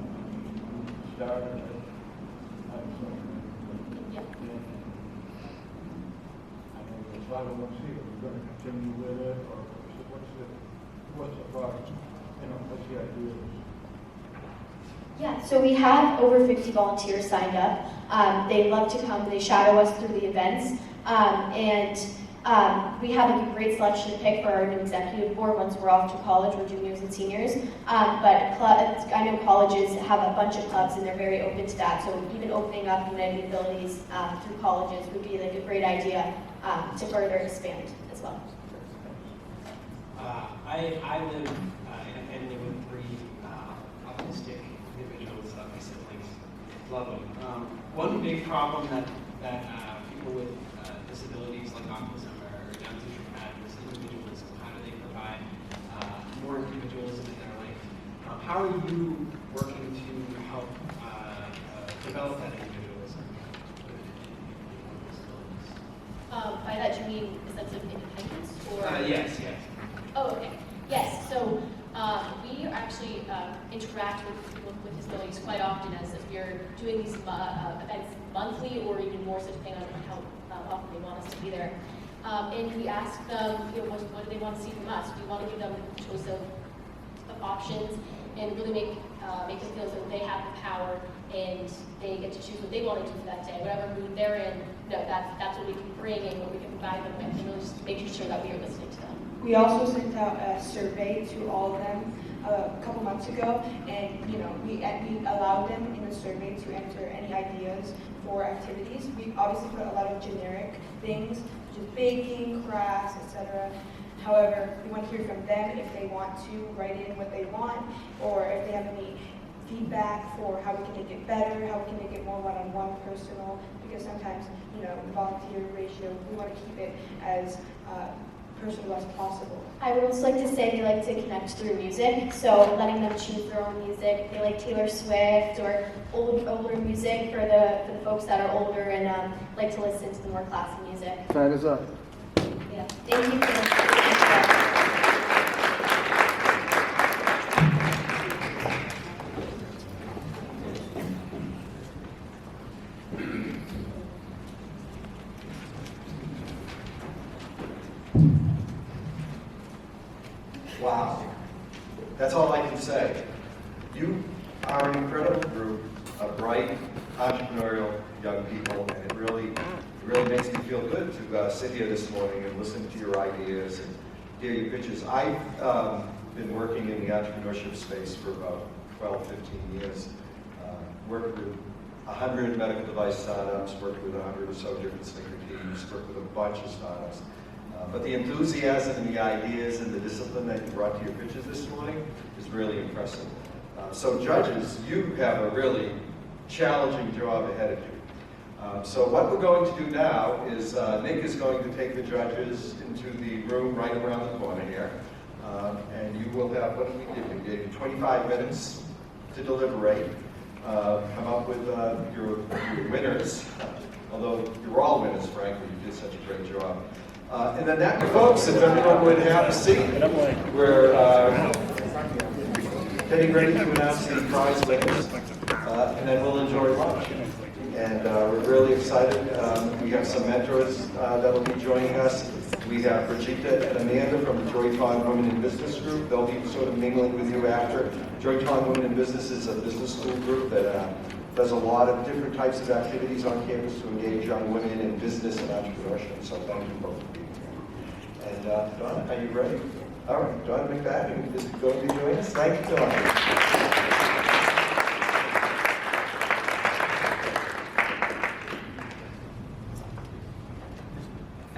Started it, Yeah. I know there's 501c, are we going to continue with it, or what's the product? What's the idea? Yeah, so we have over 50 volunteers signed up. They love to come, they shadow us through the events, and we have a great selection to pick for our new executive board once we're off to college, we're juniors and seniors. But I know colleges have a bunch of clubs and they're very open to that, so even opening up United Abilities through colleges would be a great idea to further expand as well. I live in a family with 3 autistic individuals, my siblings. Love them. One big problem that people with disabilities like autism or Down syndrome have is individualism. How do they provide more individualism in their life? How are you working to help develop that individualism with disabilities? By that, do you mean a sense of independence? Or? Yes. Oh, okay. Yes, so we actually interact with people with disabilities quite often as if we're doing these events monthly or even more, so depending on how often they want us to be there. And we ask them, what do they want to see from us? We want to give them a choice of options and really make them feel as though they have the power and they get to choose what they want to do for that day. Whatever mood they're in, that's what we can bring and what we can provide them with, and really just making sure that we are listening to them. We also sent out a survey to all of them a couple months ago, and we allowed them in the survey to enter any ideas for activities. We obviously put a lot of generic things, such as baking, crafts, etc. However, we want to hear from them if they want to write in what they want, or if they have any feedback for how we can make it better, how we can make it more one-on-one personal, because sometimes, the volunteer ratio, we want to keep it as personal as possible. I would also like to say they like to connect through music, so letting them choose their own music. They like Taylor Swift or older music for the folks that are older and like to listen to the more classic music. Time is up. Yeah. Thank you for the Wow. That's all I can say. You are an incredible group of bright, entrepreneurial young people, and it really makes me feel good to sit here this morning and listen to your ideas and hear your pitches. I've been working in the entrepreneurship space for about 12, 15 years. Worked with 100 medical device startups, worked with 100 or so different speaker teams, worked with a bunch of startups. But the enthusiasm and the ideas and the discipline that you brought to your pitches this morning is really impressive. So judges, you have a really challenging job ahead of you. So what we're going to do now is Nick is going to take the judges into the room right around the corner here. And you will have, what did we give you? We gave you 25 minutes to deliberate. Come up with your winners, although you're all winners, frankly, you did such a great job. And then that, folks, if everyone would have a seat, we're getting ready to announce the prize winners, and then we'll enjoy lunch. And we're really excited. We have some mentors that will be joining us. We have Brigitte and Amanda from the Joyton Women in Business Group. They'll be sort of mingling with you after. Joyton Women in Business is a business school group that does a lot of different types of activities on campus to engage young women in business and entrepreneurship. So thank you both for being here. And Dawn, are you ready? All right, Dawn McFadden is going to be joining us. Thank you, Dawn.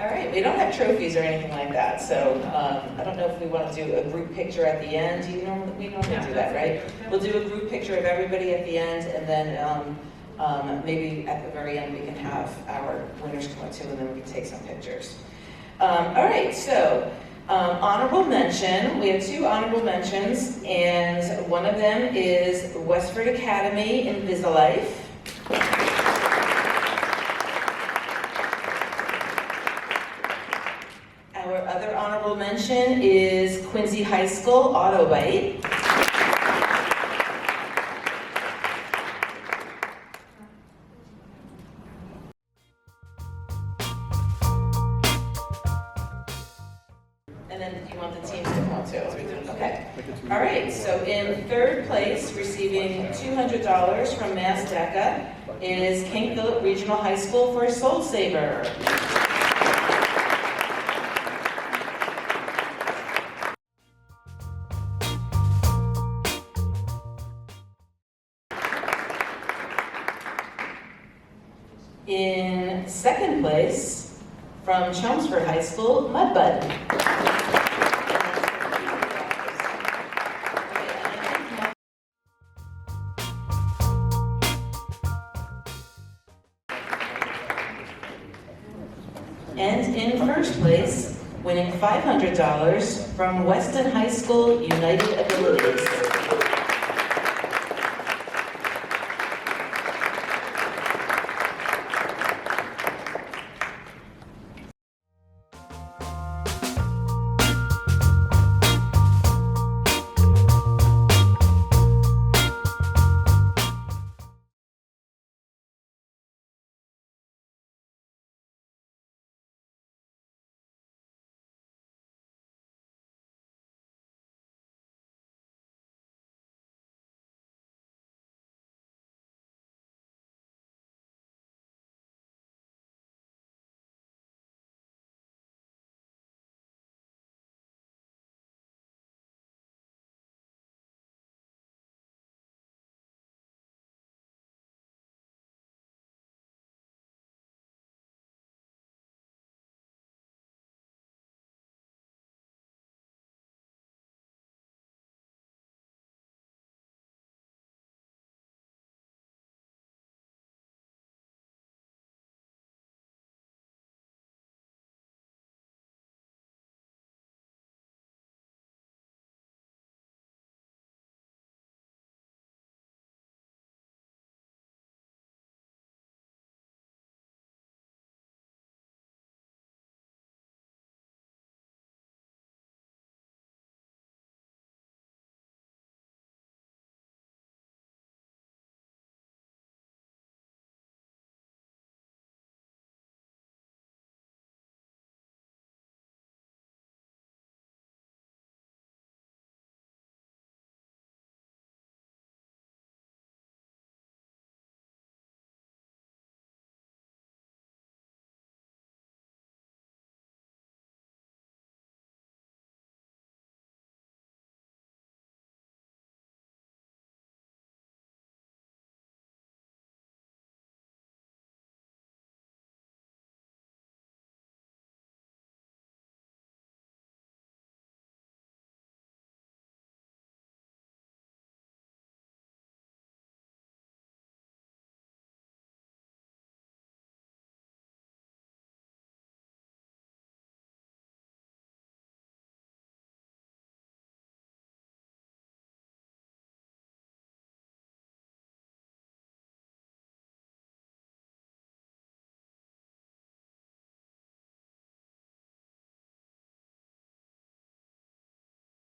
All right, we don't have trophies or anything like that, so I don't know if we want to do a group picture at the end. We normally do that, right? We'll do a group picture of everybody at the end, and then maybe at the very end we can have our winners come up too, and then we can take some pictures. All right, so honorable mention. We have 2 honorable mentions, and one of them is Westford Academy Invisalife. Our other honorable mention is Quincy High School Auto Bite. And then you want the teams to come out too? Okay. All right, so in 3rd place, receiving $200 from Mass DECA is King Philip Regional High School for Soul Saver. In 2nd place, from Chelmsford High School, Mudbud. And in 1st place, winning $500 from Weston High School, United Abilities.